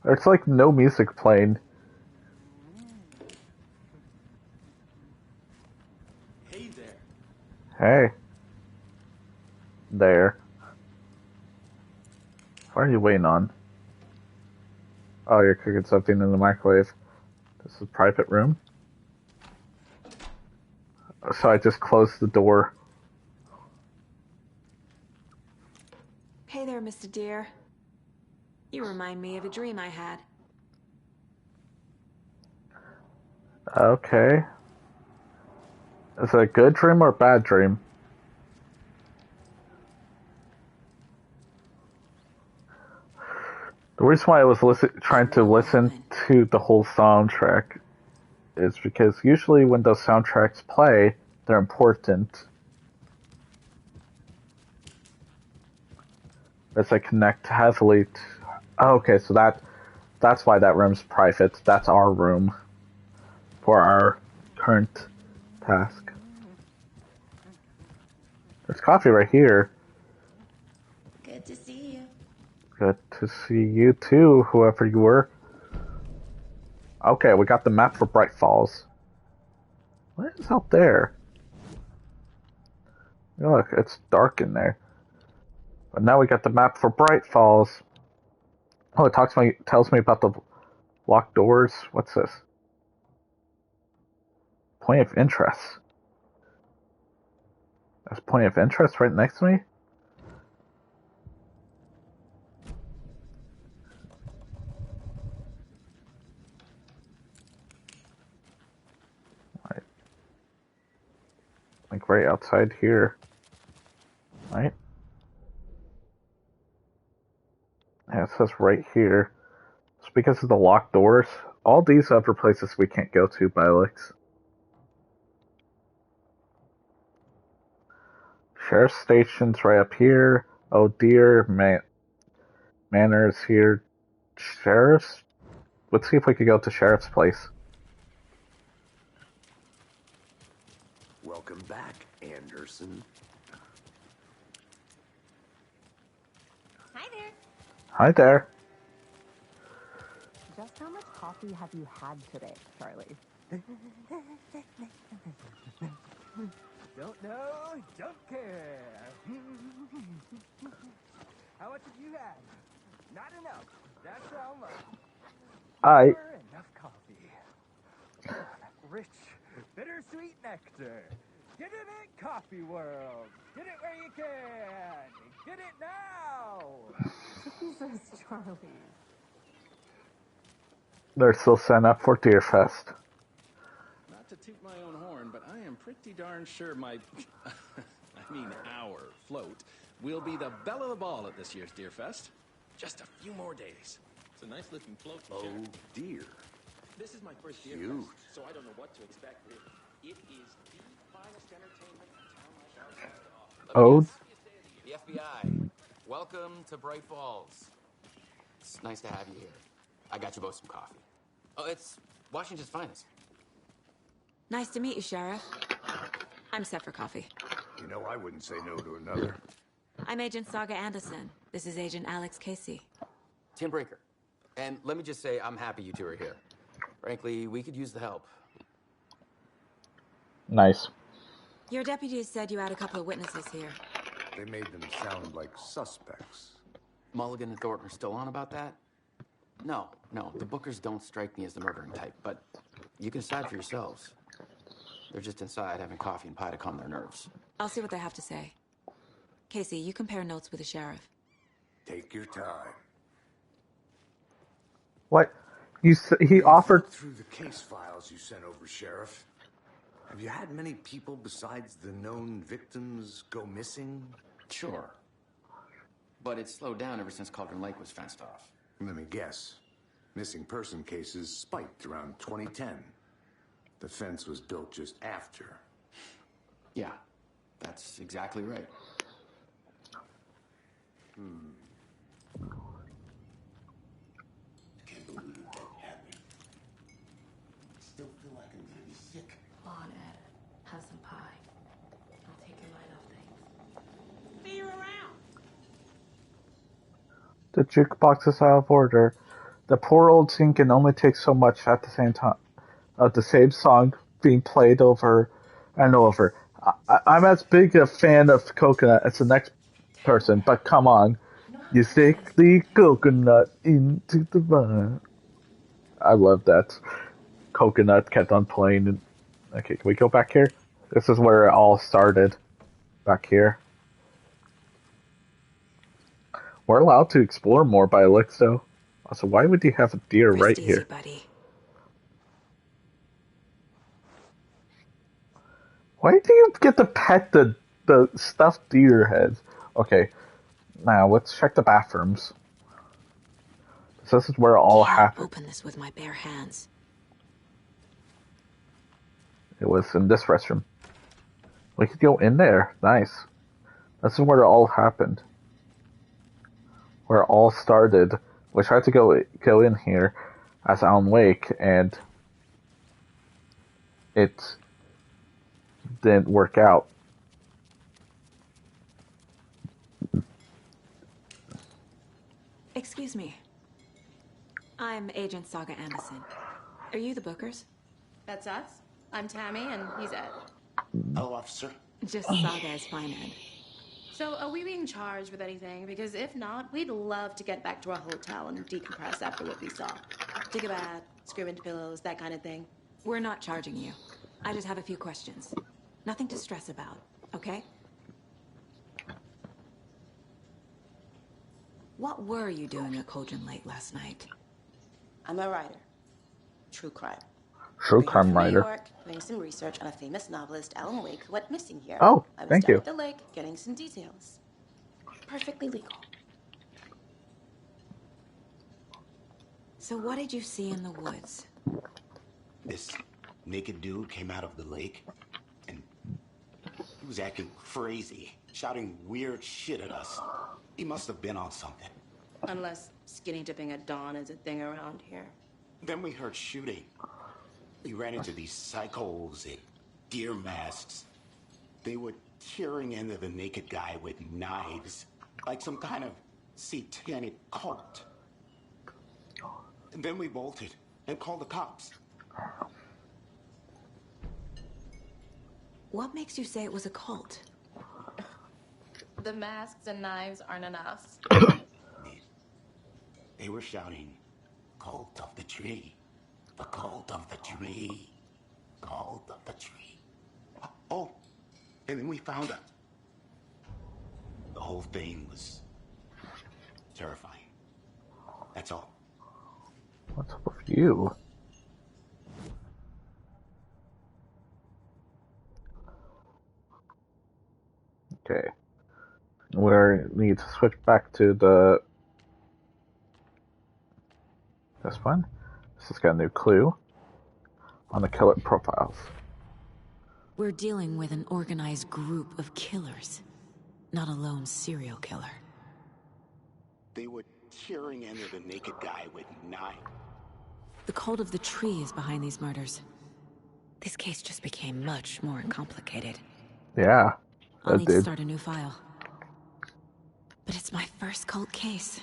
There's like no music playing. Hey there. Hey. There. What are you waiting on? Oh, you're cooking something in the microwave. This is a private room. So I just closed the door. Hey there, Mr. Deer. You remind me of a dream I had. Okay. Is it a good dream or a bad dream? The reason why I was trying to listen to the whole soundtrack is because usually when those soundtracks play, they're important. As I connect heavily to... Oh, okay, so that's why that room's private. That's our room for our current task. There's coffee right here. Good to see you. Good to see you too, whoever you were. Okay, we got the map for Bright Falls. What is out there? Look, it's dark in there. But now we got the map for Bright Falls. Oh, it tells me about the locked doors. What's this? Point of interest. There's point of interest right next to me? Right. Like right outside here. Right? Yeah, it says right here. It's because of the locked doors. All these other places we can't go to, Bylix. Sheriff station's right up here. Oh dear, Manor's here. Sheriff's? Let's see if we could go to Sheriff's place. Welcome back, Anderson. Hi there. Hi there. Just how much coffee have you had today, Charlie? Don't know, don't care. How much have you had? Not enough. That's how much. Never enough coffee. Rich, bittersweet nectar. Get it in Coffee World. Get it where you can. Get it now. Jesus, Charlie. They're still setting up for Deerfest. Not to toot my own horn, but I am pretty darn sure my... our float will be the belle of the ball at this year's Deerfest. Just a few more days. It's a nice looking float. Oh, dear. This is my first Cute. Deerfest, so I don't know what to expect. It is the finest entertainment town my shop has to offer. Oh FBI. Welcome to Bright Falls. It's nice to have you here. I got you both some coffee. Oh, it's Washington's finest. Nice to meet you, Sheriff. I'm set for coffee. You know, I wouldn't say no to another. I'm Agent Saga Anderson. This is Agent Alex Casey. Tim Breaker. And let me just say, I'm happy you two are here. Frankly, we could use the help. Nice. Your deputies said you had a couple of witnesses here. They made them sound like suspects. Mulligan and Thornton are still on about that? No, the Bookers don't strike me as the murdering type, but you can decide for yourselves. They're just inside having coffee and pie to calm their nerves. I'll see what they have to say. Casey, you compare notes with the sheriff. Take your time. What? He offered through the case files you sent over, Sheriff. Have you had many people besides the known victims go missing? Sure. But it's slowed down ever since Cauldron Lake was fenced off. Let me guess. Missing person cases spiked around 2010. The fence was built just after. Yeah, that's exactly right. Can't believe that happened. Still feel like I'm gonna be sick. Come on, Ed. Have some pie. I'll take your mind off things. See you around. The jukebox is out of order. The poor old thing can only take so much at the same time. The same song being played over and over. I'm as big a fan of Coconut as the next person, but come on. You stick the coconut into the vine. I love that. Coconut kept on playing. Okay, can we go back here? This is where it all started. Back here. We're allowed to explore more by Elixo. Also, why would you have a deer right Easy, here? buddy. Why do you get to pet the stuffed deer heads? Okay, now let's check the bathrooms. This is where it all happened. Open this with my bare hands. It was in this restroom. We could go in there. Nice. This is where it all happened. Where it all started. We tried to go in here as Alan Wake, and it didn't work out. Excuse me. I'm Agent Saga Anderson. Are you the Bookers? That's us. I'm Tammy, and he's Ed. Hello, officer. Just Saga is fine, Ed. So, are we being charged with anything? Because if not, we'd love to get back to our hotel and decompress after what we saw. Take a bath, scream into pillows, that kind of thing. We're not charging you. I just have a few questions. Nothing to stress about, okay? What were you doing at Cauldron Lake last night? I'm a writer. True crime. True crime New writer. York, doing some research on a famous novelist, Alan Wake, who went missing here. Oh, I was thank down you. at the lake, getting some details. Perfectly legal. So what did you see in the woods? This naked dude came out of the lake, and he was acting crazy, shouting weird shit at us. He must have been on something. Unless skinny dipping at dawn is a thing around here. Then we heard shooting. We ran into these psychos in deer masks. They were tearing into the naked guy with knives, like some kind of satanic cult. And then we bolted and called the cops. What makes you say it was a cult? The masks and knives aren't enough. They were shouting, "Cult of the tree. The cult of the tree. Cult of the tree." Oh, and then we found out. The whole thing was terrifying. That's all. What's up with you? Okay. We need to switch back to this one. This has got a new clue on the killer profiles. We're dealing with an organized group of killers. not a lone serial killer. They were tearing into the naked guy with knives. The cult of the tree is behind these murders. This case just became much more complicated. Yeah. I'll need to start a new file. But it's my first cult case.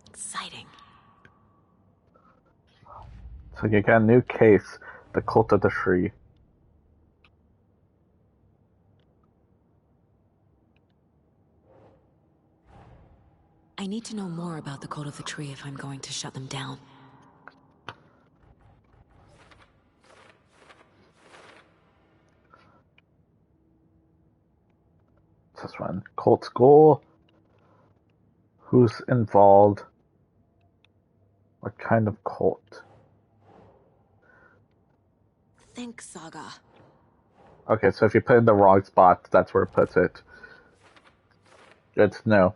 Exciting. So you got a new case, the Cult of the Tree. I need to know more about the Cult of the Tree if I'm going to shut them down. This one. Cult's goal. Who's involved? What kind of cult? Think Saga. Okay, so if you put it in the wrong spot, that's where it puts it. Good to know.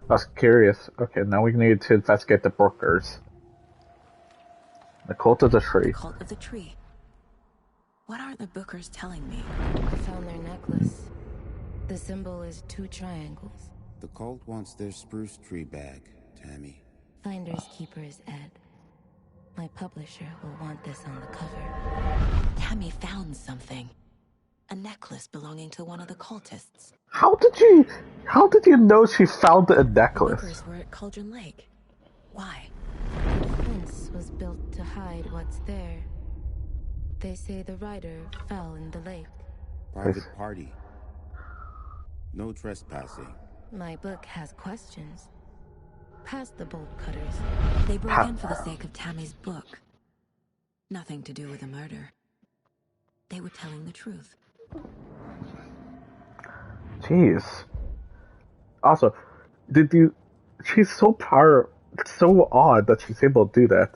I was curious. Okay, now we need to investigate the Bookers. The Cult of the Tree. Cult of the Tree. What are the Bookers telling me? I found their necklace. The symbol is 2 triangles. The cult wants their spruce tree back, Tammy. Finders keepers, Ed. My publisher will want this on the cover. Tammy found something. A necklace belonging to one of the cultists. How did you know she found a necklace? The Bookers were at Cauldron Lake. Why? The fence was built to hide what's there. They say the rider fell in the lake. Private party. No trespassing. My book has questions. Past the bolt cutters. They broke in for the sake of Tammy's book. Nothing to do with a murder. They were telling the truth. Jeez. Also, she's so it's so odd that she's able to do that.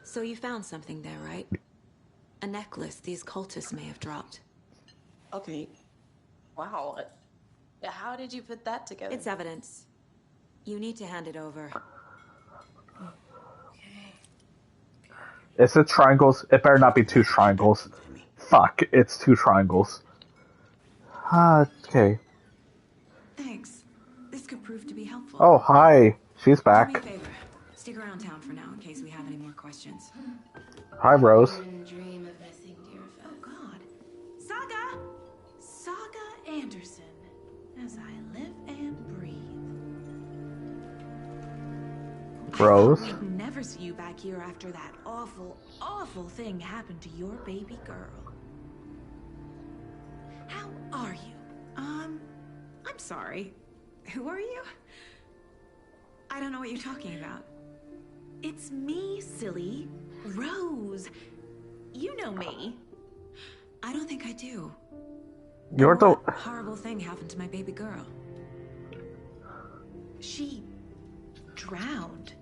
So you found something there, right? A necklace these cultists may have dropped. Okay. Wow. How did you put that together? It's evidence. You need to hand it over. Is it triangles? It better not be 2 triangles. Fuck, it's 2 triangles. Okay. Thanks. This could prove to be helpful. Oh, hi. She's back. Do me a favor. Stick around town for now in case we have any more questions. Hi, Rose. Dream of missing Deerfest. Oh, God. Saga! Saga Anderson. As I live and breathe. Rose. We'd never see you back here after that awful, awful thing happened to your baby girl. How are you? I'm sorry. Who are you? I don't know what you're talking about. It's me, silly. Rose. You know me. I don't think I do. You're the... What horrible thing happened to my baby girl? She drowned.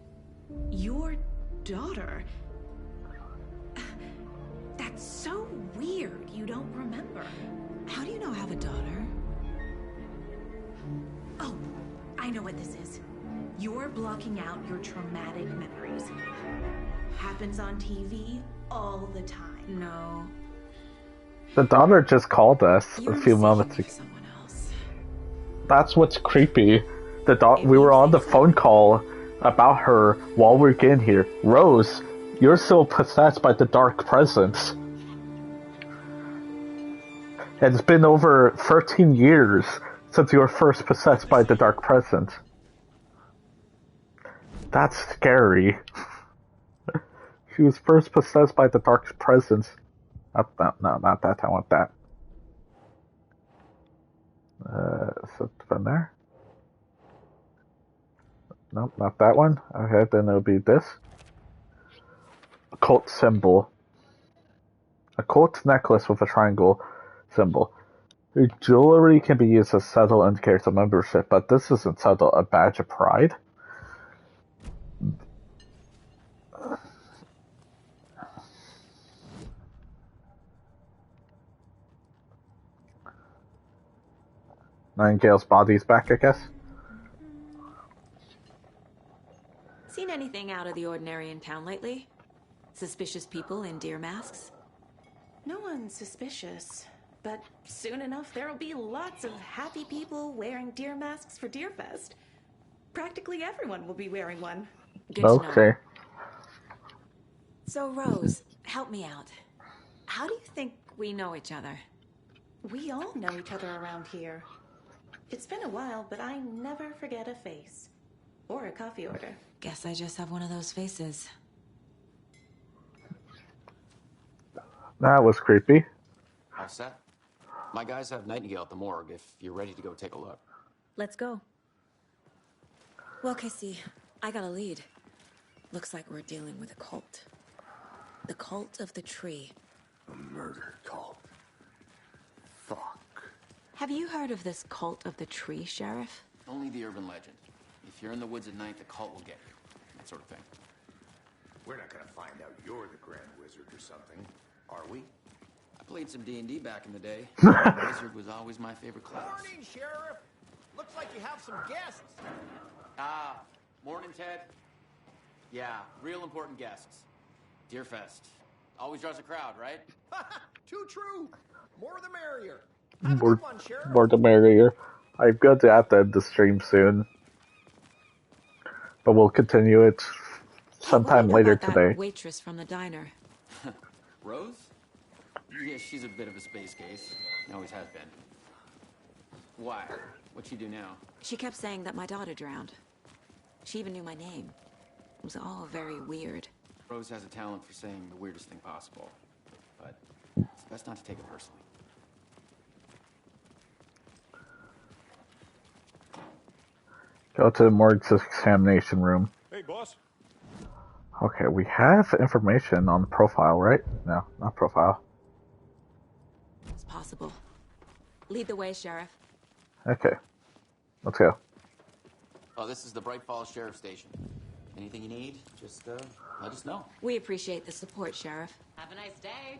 Your daughter. That's so weird you don't remember. How do you know I have a daughter? Oh, I know what this is. You're blocking out your traumatic memories. Happens on TV all the time. No. The daughter just called us a few moments ago. That's what's creepy. We were on the phone call about her while we're getting here. Rose, you're still possessed by the dark presence. It's been over 13 years since you were first possessed by the dark presence. That's scary. She was first possessed by the dark presence. Oh, no, not that. I want that. So from there. Nope, not that one. Okay, then it'll be this. Occult symbol. A cult necklace with a triangle symbol. Your jewelry can be used as subtle indicators of membership, but this isn't subtle. A badge of pride? Nightingale's body's back, I guess. Seen anything out of the ordinary in town lately? Suspicious people in deer masks? No one's suspicious. But soon enough, there'll be lots of happy people wearing deer masks for Deerfest. Practically everyone will be wearing one. Good to know. Okay. So, Rose, help me out. How do you think we know each other? We all know each other around here. It's been a while, but I never forget a face. Or a coffee order. Guess I just have one of those faces. That was creepy. All set? My guys have Nightingale at the morgue if you're ready to go take a look. Let's go. Well, Casey, I got a lead. Looks like we're dealing with a cult. The Cult of the Tree. A murder cult. Fuck. Have you heard of this Cult of the Tree, Sheriff? Only the urban legend. If you're in the woods at night, the cult will get you. That sort of thing. We're not gonna find out you're the Grand Wizard or something, are we? I played some D&D back in the day. Wizard was always my favorite class. Morning, Sheriff. Looks like you have some guests. Morning, Ted. Yeah, real important guests. Deerfest. Always draws a crowd, right? Too true. More the merrier. More the merrier. I'm going to have to end the stream soon. But we'll continue it sometime later today. That waitress from the diner. Rose? Yeah, she's a bit of a space case. Always has been. Why? What'd she do now? She kept saying that my daughter drowned. She even knew my name. It was all very weird. Rose has a talent for saying the weirdest thing possible. But it's best not to take it personally. Go to the morgue's examination room. Hey, boss. Okay, we have information on the profile, right? No, not profile. It's possible. Lead the way, Sheriff. Okay. Let's go. Oh, this is the Bright Falls Sheriff Station. Anything you need, just let us know. We appreciate the support, Sheriff. Have a nice day.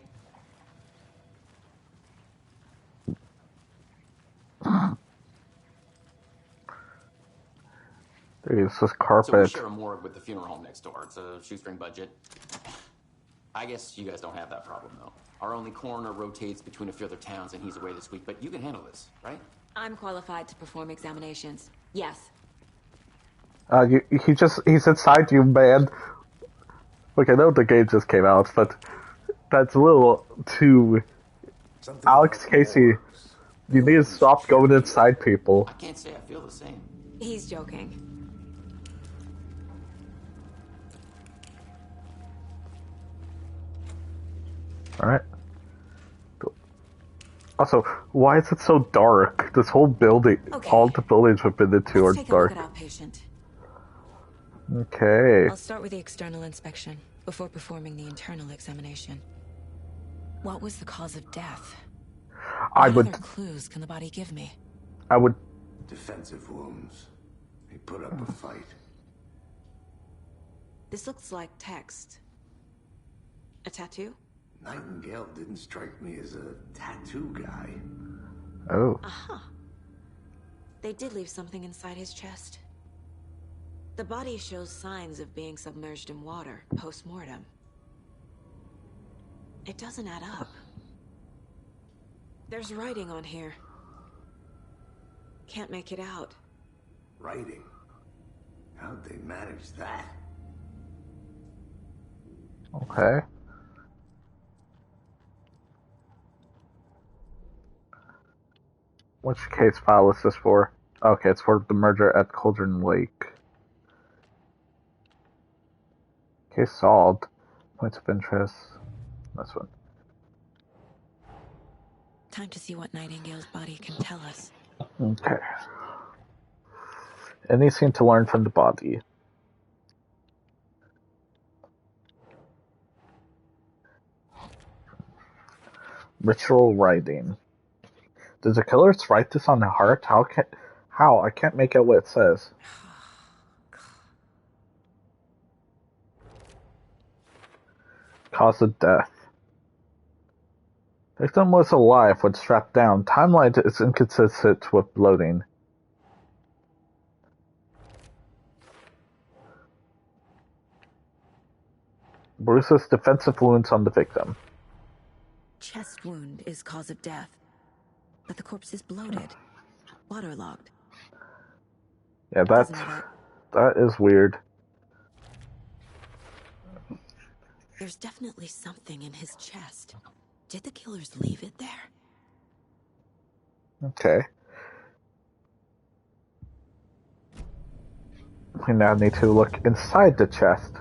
Dude, it's just carpet. So we share a morgue with the funeral home next door. It's a shoestring budget. I guess you guys don't have that problem, though. Our only coroner rotates between a few other towns, and he's away this week. But you can handle this, right? I'm qualified to perform examinations. Yes. He's inside you, man. Look, I know the game just came out, but that's a little too... Alex Casey, you need to stop going inside people. I can't say I feel the same. He's joking. Alright. Also, why is it so dark? This whole building, all the buildings we've been into are Let's take dark. a look at outpatient. Okay. I'll start with the external inspection before performing the internal examination. What was the cause of death? What other clues can the body give me? I would... Defensive wounds. He put up a fight. This looks like text. A tattoo? Nightingale didn't strike me as a tattoo guy. Oh. Aha. They did leave something inside his chest. The body shows signs of being submerged in water post-mortem. It doesn't add up. There's writing on here. Can't make it out. Writing? How'd they manage that? Okay. Which case file is this for? Okay, it's for the murder at Cauldron Lake. Case solved. Points of interest. This one. Time to see what Nightingale's body can tell us. Okay. Anything to learn from the body? Ritual writing. Did the killers write this on the heart? How? I can't make out what it says. Cause of death. Victim was alive when strapped down. Timeline is inconsistent with bloating. Bruce's defensive wounds on the victim. Chest wound is cause of death. but the corpse is bloated, waterlogged. Yeah, that is weird. There's definitely something in his chest. Did the killers leave it there? Okay. We now need to look inside the chest.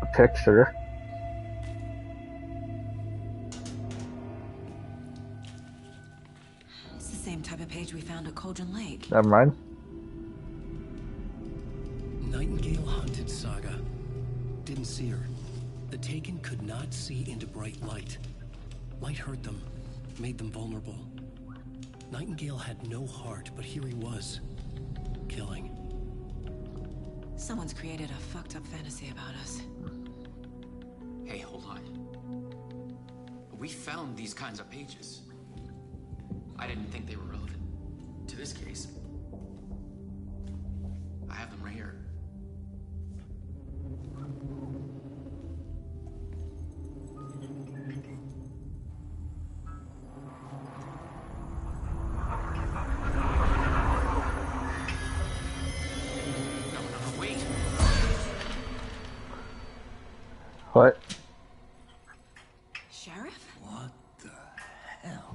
A picture. It's the same type of page we found at Cauldron Lake. Never mind. Nightingale hunted Saga. Didn't see her. The Taken could not see into bright light. Light hurt them, made them vulnerable. Nightingale had no heart, but here he was, killing. Someone's created a fucked up fantasy about us. Hey, hold on. We found these kinds of pages. I didn't think they were relevant to this case. I have them right here. What? Sheriff? What the hell?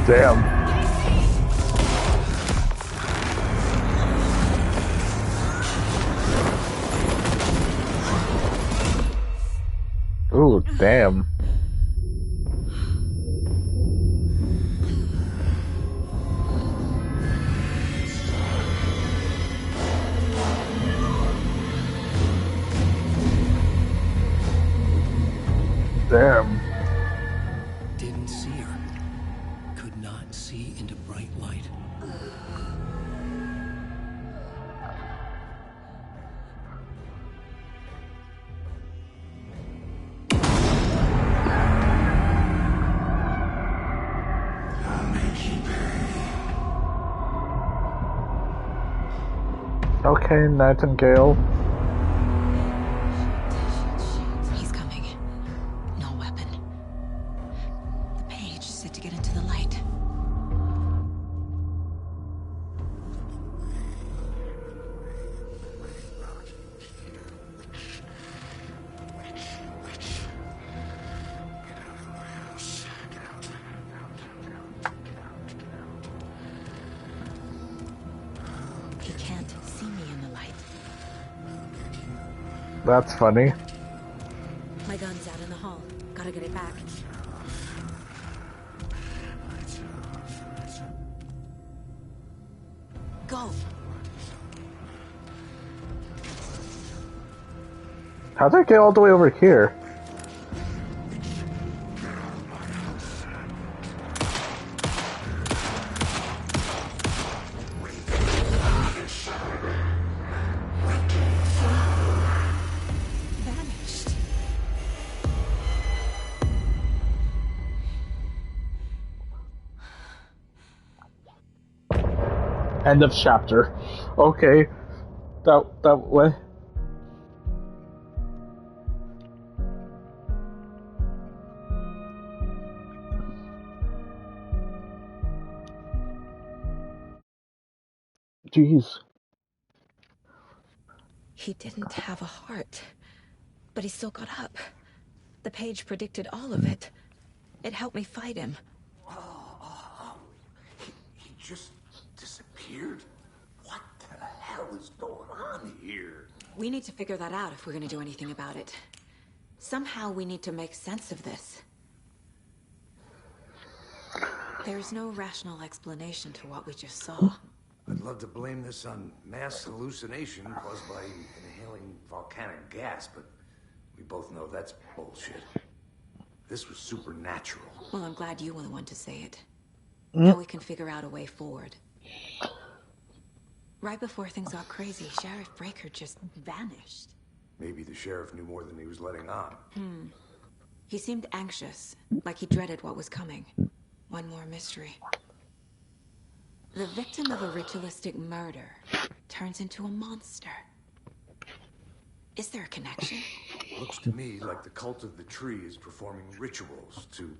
Damn. Ooh, damn. Damn. Didn't see her. Could not see into bright light. Okay, Nightingale. He's coming. No weapon. The page said to get into the light. He can't see me in the light. That's funny. My gun's out in the hall. Gotta get it back. Go. How'd I get all the way over here? Vanished. End of chapter. Okay. That way. Jeez. He didn't have a heart, but he still got up. The page predicted all of it. It helped me fight him. He just disappeared? What the hell is going on here? We need to figure that out if we're gonna do anything about it. Somehow we need to make sense of this. There's no rational explanation to what we just saw. I'd love to blame this on mass hallucination caused by inhaling volcanic gas, but we both know that's bullshit. This was supernatural. Well, I'm glad you were the one to say it. Now we can figure out a way forward. Right before things got crazy, Sheriff Breaker just vanished. Maybe the sheriff knew more than he was letting on. He seemed anxious, like he dreaded what was coming. One more mystery. The victim of a ritualistic murder turns into a monster. Is there a connection? Looks to me like the cult of the tree is performing rituals to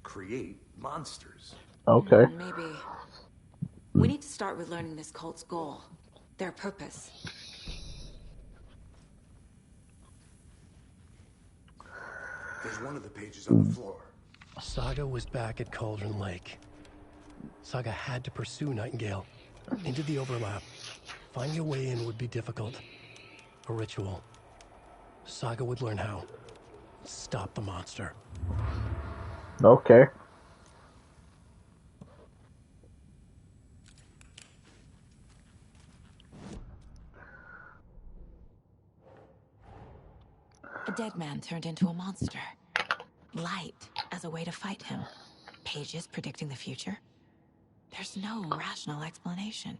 create monsters. Okay. Maybe. We need to start with learning this cult's goal, their purpose. There's one of the pages on the floor. Saga was back at Cauldron Lake. Saga had to pursue Nightingale into the overlap. Finding a way in would be difficult. A ritual. Saga would learn how. Stop the monster. Okay. A dead man turned into a monster. Light as a way to fight him. Pages predicting the future. There's no rational explanation.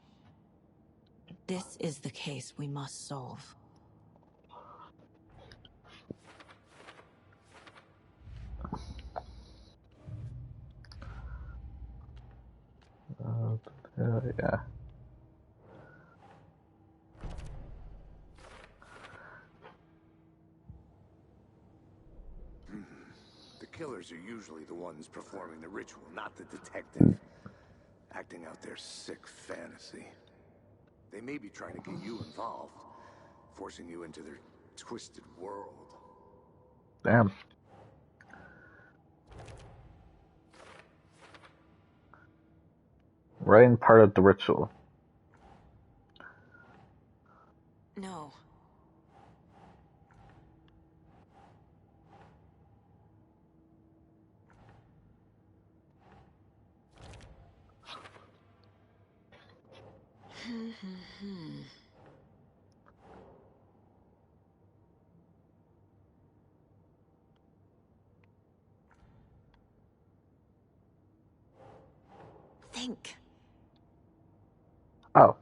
This is the case we must solve. Yeah. The killers are usually the ones performing the ritual, not the detective. Acting out their sick fantasy. They may be trying to get you involved, forcing you into their twisted world. Damn. Writing part of the ritual. No. Think. Oh.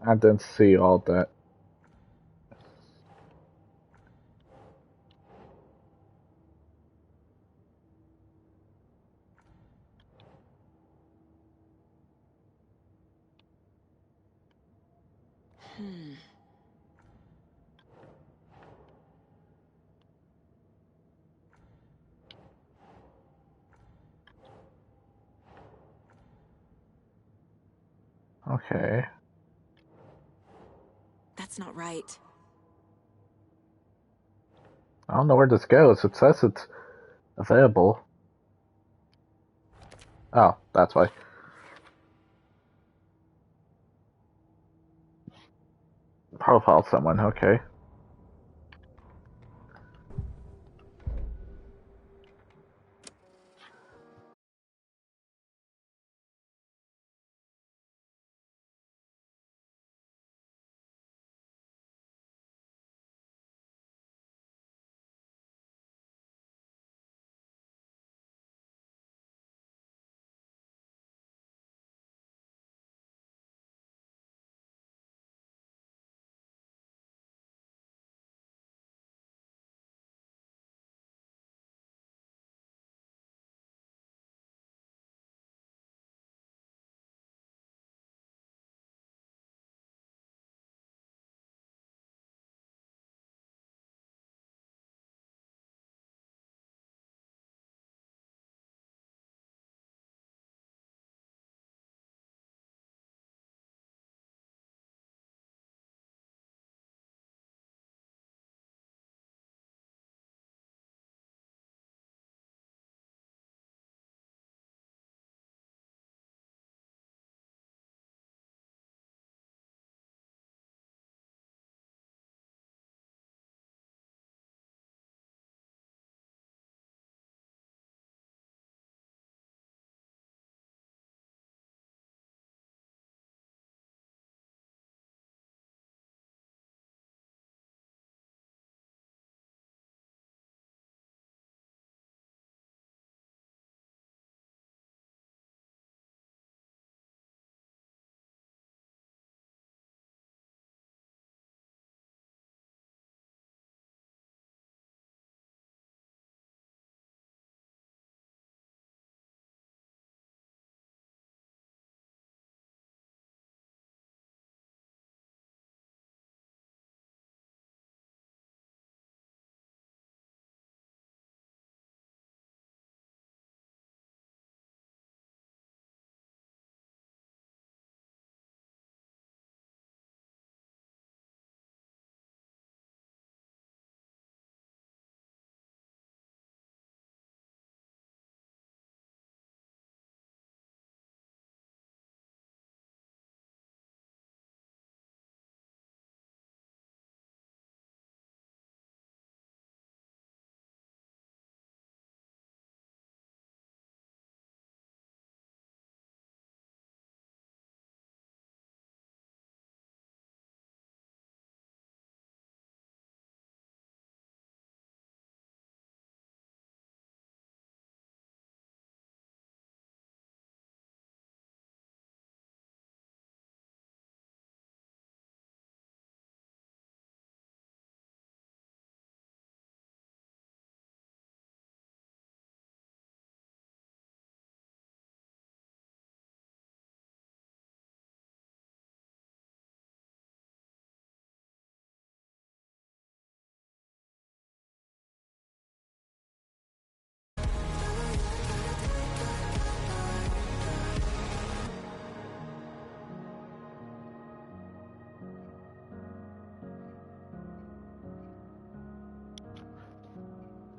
I didn't see all that. Okay. That's not right. I don't know where this goes. It says it's available. Oh, that's why. Profile someone, okay.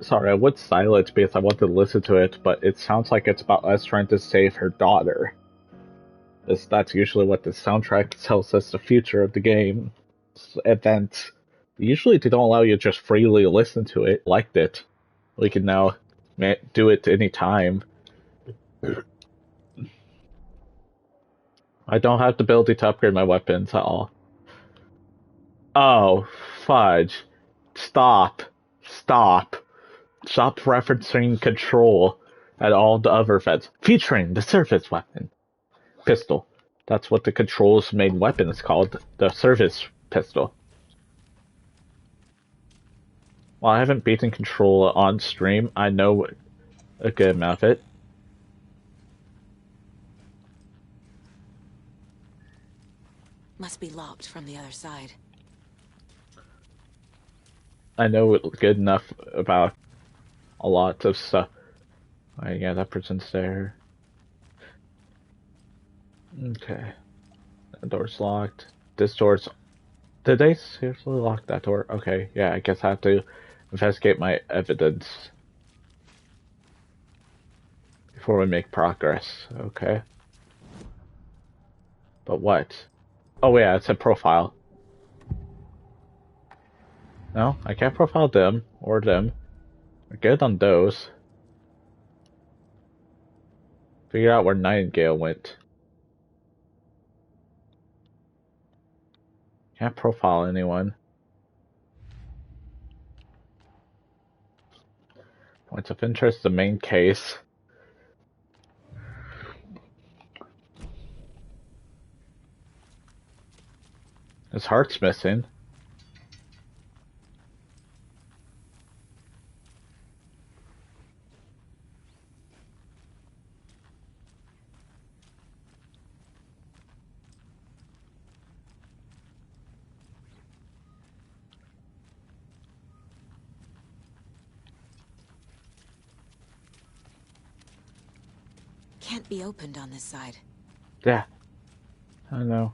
Sorry, I would silence because I want to listen to it, but it sounds like it's about us trying to save her daughter. That's usually what the soundtrack tells us the future of the game. Events. Usually they don't allow you to just freely listen to it. Liked it. We can now do it any time. I don't have the ability to upgrade my weapons at all. Oh, fudge. Stop. Stop referencing Control at all the other events. Featuring the service weapon. Pistol. That's what the Control's main weapon is called. The service pistol. While I haven't beaten Control on stream, I know a good amount of it. Must be locked from the other side. I know good enough about a lot of stuff. Oh, yeah, that person's there. Okay. The door's locked. This door's... Did they seriously lock that door? Okay, yeah, I guess I have to investigate my evidence before we make progress. Okay. But what? Oh yeah, it's a profile. No, I can't profile them or them. We're good on those. Figure out where Nightingale went. Can't profile anyone. Points of interest, the main case. His heart's missing. Can't be opened on this side. Yeah. I know.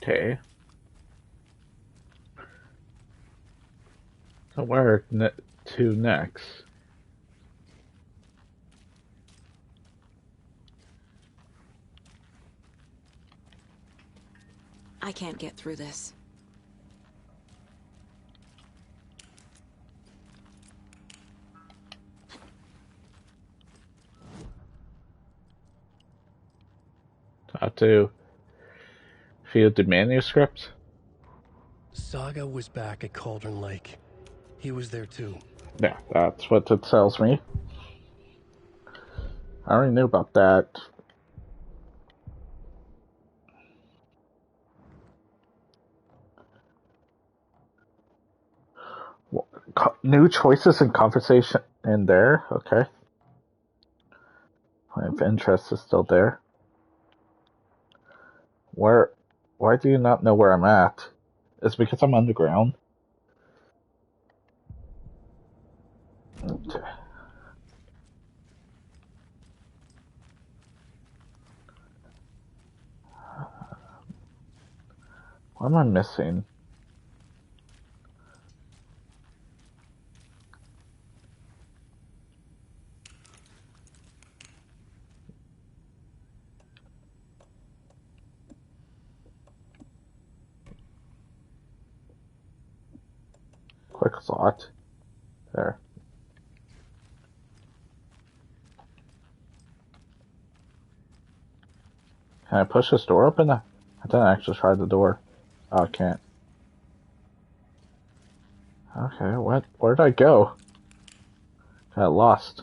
Okay. So where to next? I can't get through this. Have to field the manuscript. Saga was back at Cauldron Lake. He was there too. Yeah, that's what it tells me. I already knew about that. New choices and conversation in there. Okay. Point of interest is still there. Why do you not know where I'm at? It's because I'm underground. Okay. What am I missing? Quick thought. There. Can I push this door open? I didn't actually try the door. Oh, I can't. Okay, where did I go? Got lost.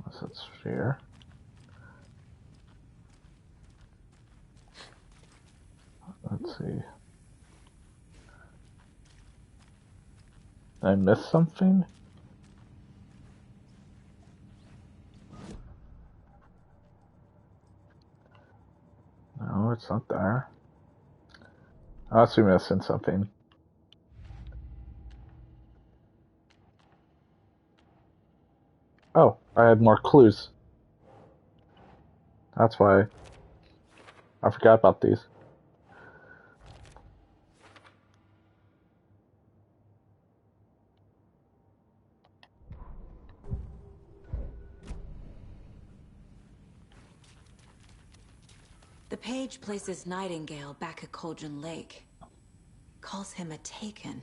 What's that sphere? Let's see. Did I miss something? No, it's not there. I must be missing something. Oh, I had more clues. That's why I forgot about these. The page places Nightingale back at Cauldron Lake. Calls him a Taken.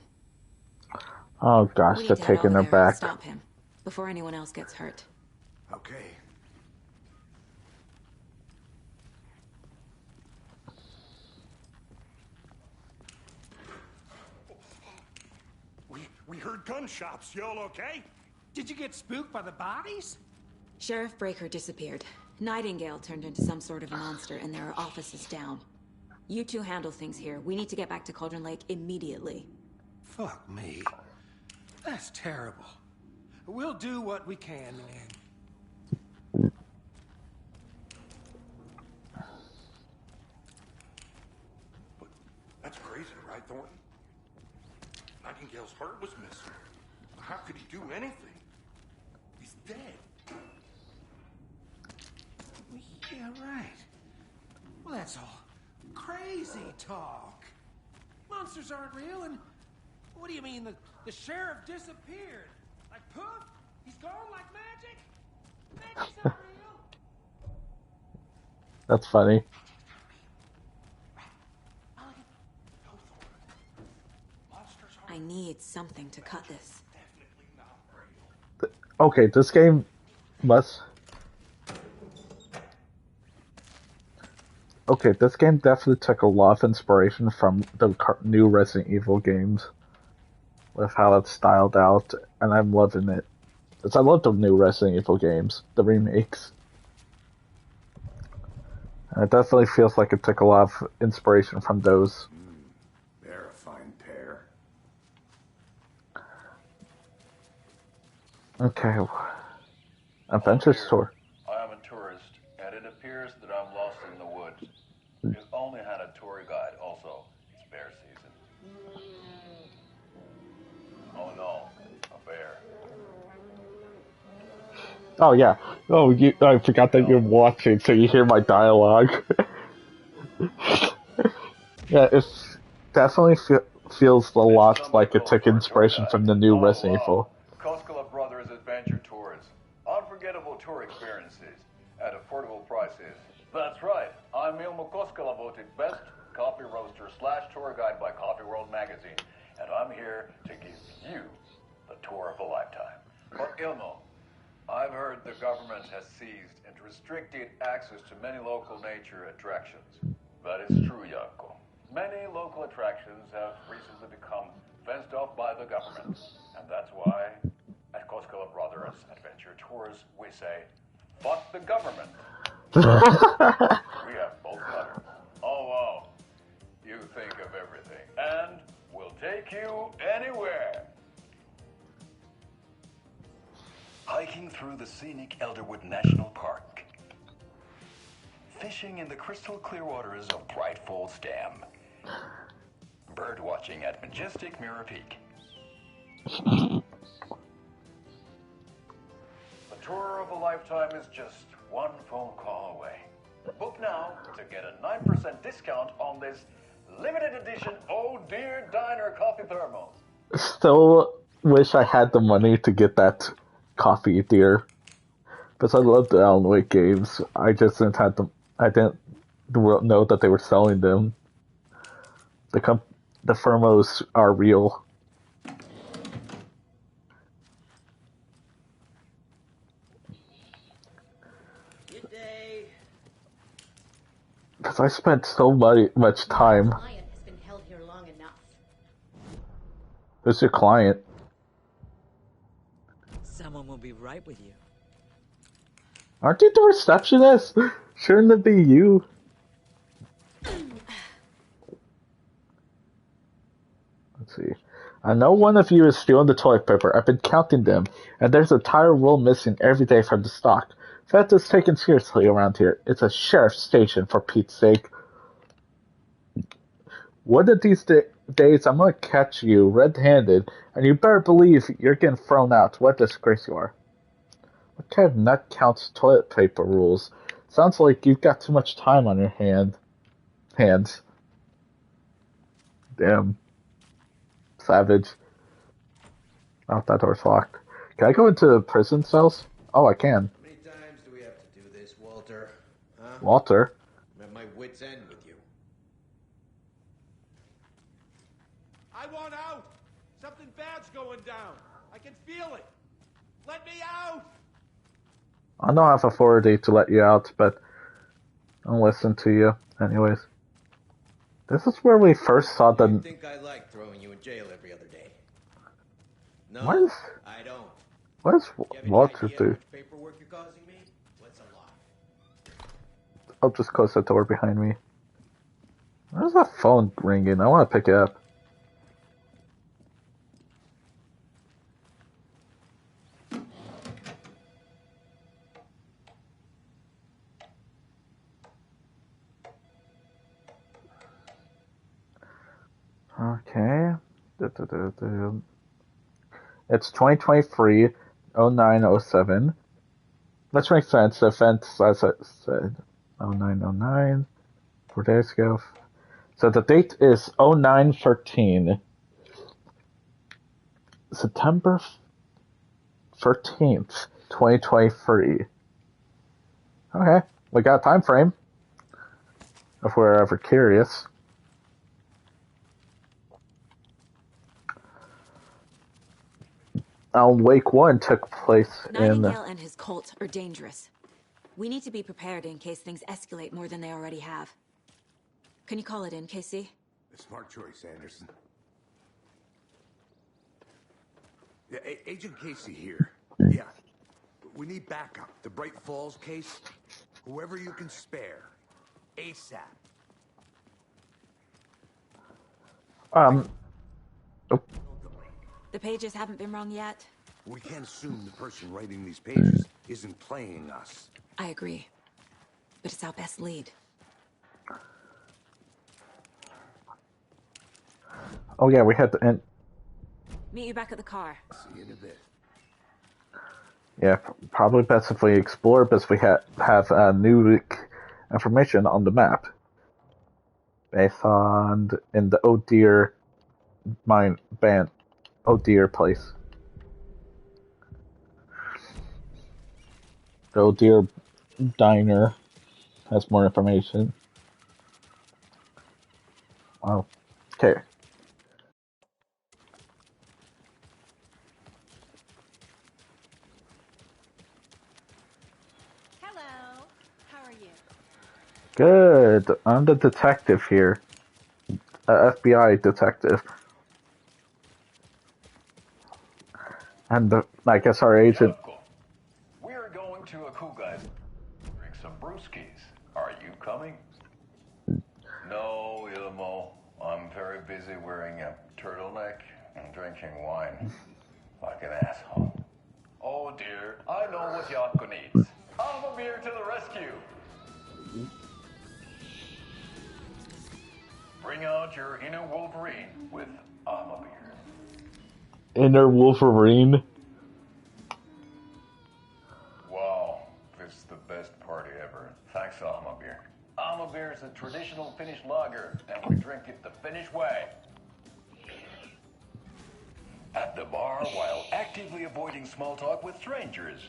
Oh gosh, they're taking her back. Stop him before anyone else gets hurt. Okay. We heard gunshots. Y'all okay? Did you get spooked by the bodies? Sheriff Breaker disappeared. Nightingale turned into some sort of monster, and there are offices down. You two handle things here. We need to get back to Cauldron Lake immediately. Fuck me. That's terrible. We'll do what we can, man. That's crazy, right, Thornton? Nightingale's heart was missing. How could he do anything? He's dead. Yeah, right. Well, that's all crazy talk. Monsters aren't real, and what do you mean the sheriff disappeared? Like poof? He's gone like magic? Magic's not real. That's funny. I need something to cut this. Okay, this game must... Okay, this game definitely took a lot of inspiration from the new Resident Evil games. With how it's styled out, and I'm loving it. Because I love the new Resident Evil games, the remakes. And it definitely feels like it took a lot of inspiration from those. They're a fine pair. Okay. Adventure Store. I am a tourist, and it appears that I'm lost in the woods. You only had a tour guide, also. It's bear season. Oh no, a bear. Oh yeah. Oh, I forgot that you're watching, so you hear my dialogue. Yeah, it definitely feels a lot like it took inspiration from the new Resident Evil. Koskela Brothers Adventure Tours. Unforgettable tour experiences at affordable prices. That's right. I'm Ilmo Koskela, voted best coffee roaster / tour guide by Coffee World magazine. And I'm here to give you the tour of a lifetime. But Ilmo, I've heard the government has seized and restricted access to many local nature attractions. That is true, Janko. Many local attractions have recently become fenced off by the government. And that's why, at Koskela Brothers Adventure Tours, we say, fuck the government. We have both cutters. Oh, wow. You think of everything. And we'll take you anywhere. Hiking through the scenic Elderwood National Park. Fishing in the crystal clear waters of Bright Falls Dam. Bird watching at majestic Mirror Peak. The tour of a lifetime is just one phone call away. Book now to get a 9% discount on this limited edition Oh Dear Diner coffee thermos. Still wish I had the money to get that coffee, dear. Because I love the Alan Wake games. I just didn't have them. I didn't know that they were selling them. The thermos are real. Good day. Because I spent so much time. Client has been held here long enough. Who's your client? Someone will be right with you. Aren't you the receptionist? Shouldn't it be you? Let's see. I know one of you is stealing the toilet paper. I've been counting them, and there's an entire roll missing every day from the stock. Theft is taken seriously around here. It's a sheriff's station, for Pete's sake. One of these days, I'm gonna catch you red-handed, and you better believe you're getting thrown out. What a disgrace you are. What kind of nut counts toilet paper rules? Sounds like you've got too much time on your hands. Damn. Savage. Oh, that door's locked. Can I go into prison cells? Oh, I can. How many times do we have to do this, Walter? Huh? Walter? I'm at my wit's end with you. I want out! Something bad's going down. I can feel it. Let me out! I don't have authority to let you out, but I'll listen to you anyways. This is where we first saw the... I think I like throwing you in jail every other day. No, I don't. What does Walter do? Paperwork you're causing me? What's a lot? I'll just close the door behind me. Where's that phone ringing? I want to pick it up. Okay. It's 2023, 0907. Which makes sense. The offense, as I said, 0909, 4 days ago. So the date is 0913. September 13th, 2023. Okay, we got a time frame. If we're ever curious. Alan Wake 1 took place Nightingale and his cult are dangerous. We need to be prepared in case things escalate more than they already have. Can you call it in, Casey? A smart choice, Anderson. Yeah, Agent Casey here. Yeah. We need backup. The Bright Falls case. Whoever you can spare. ASAP. The pages haven't been wrong yet? We can't assume the person writing these pages isn't playing us. I agree. But it's our best lead. Oh yeah, we had to end. Meet you back at the car. See you in a bit. Yeah, probably best if we explore, but we have new information on the map. Based on in the Oh Dear Oh Dear place. The Oh Dear Diner has more information. Wow. Okay. Hello. How are you? Good. I'm the detective here. FBI detective. And I guess our agent... We're going to a Kugai. Drink some brewskis. Are you coming? No, Ilmo. I'm very busy wearing a turtleneck and drinking wine. Like an asshole. Oh dear, I know what Yako needs. I'm a beer to the rescue. Bring out your inner Wolverine with Armor Beer. Inner Wolverine? Wow, this is the best party ever. Thanks, Armor Beer. Armor Beer is a traditional Finnish lager, and we drink it the Finnish way. At the bar while actively avoiding small talk with strangers.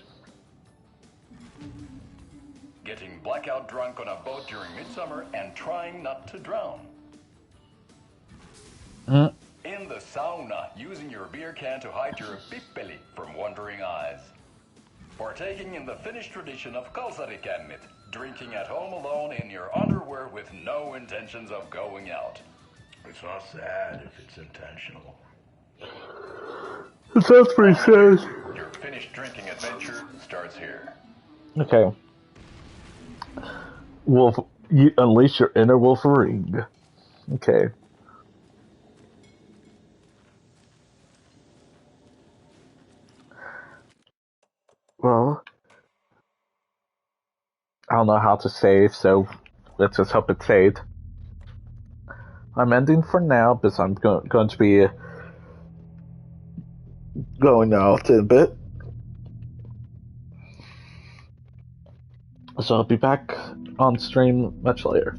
Getting blackout drunk on a boat during midsummer and trying not to drown. In the sauna, using your beer can to hide your pippeli from wondering eyes. Partaking in the Finnish tradition of kalsarikännit, drinking at home alone in your underwear with no intentions of going out. It's not sad if it's intentional. It sounds pretty sad. Your Finnish drinking adventure starts here. Okay. You unleash your inner Wolverine. Okay. Well, I don't know how to save, so let's just hope it's saved. I'm ending for now, because I'm going to be going out in a bit. So I'll be back on stream much later.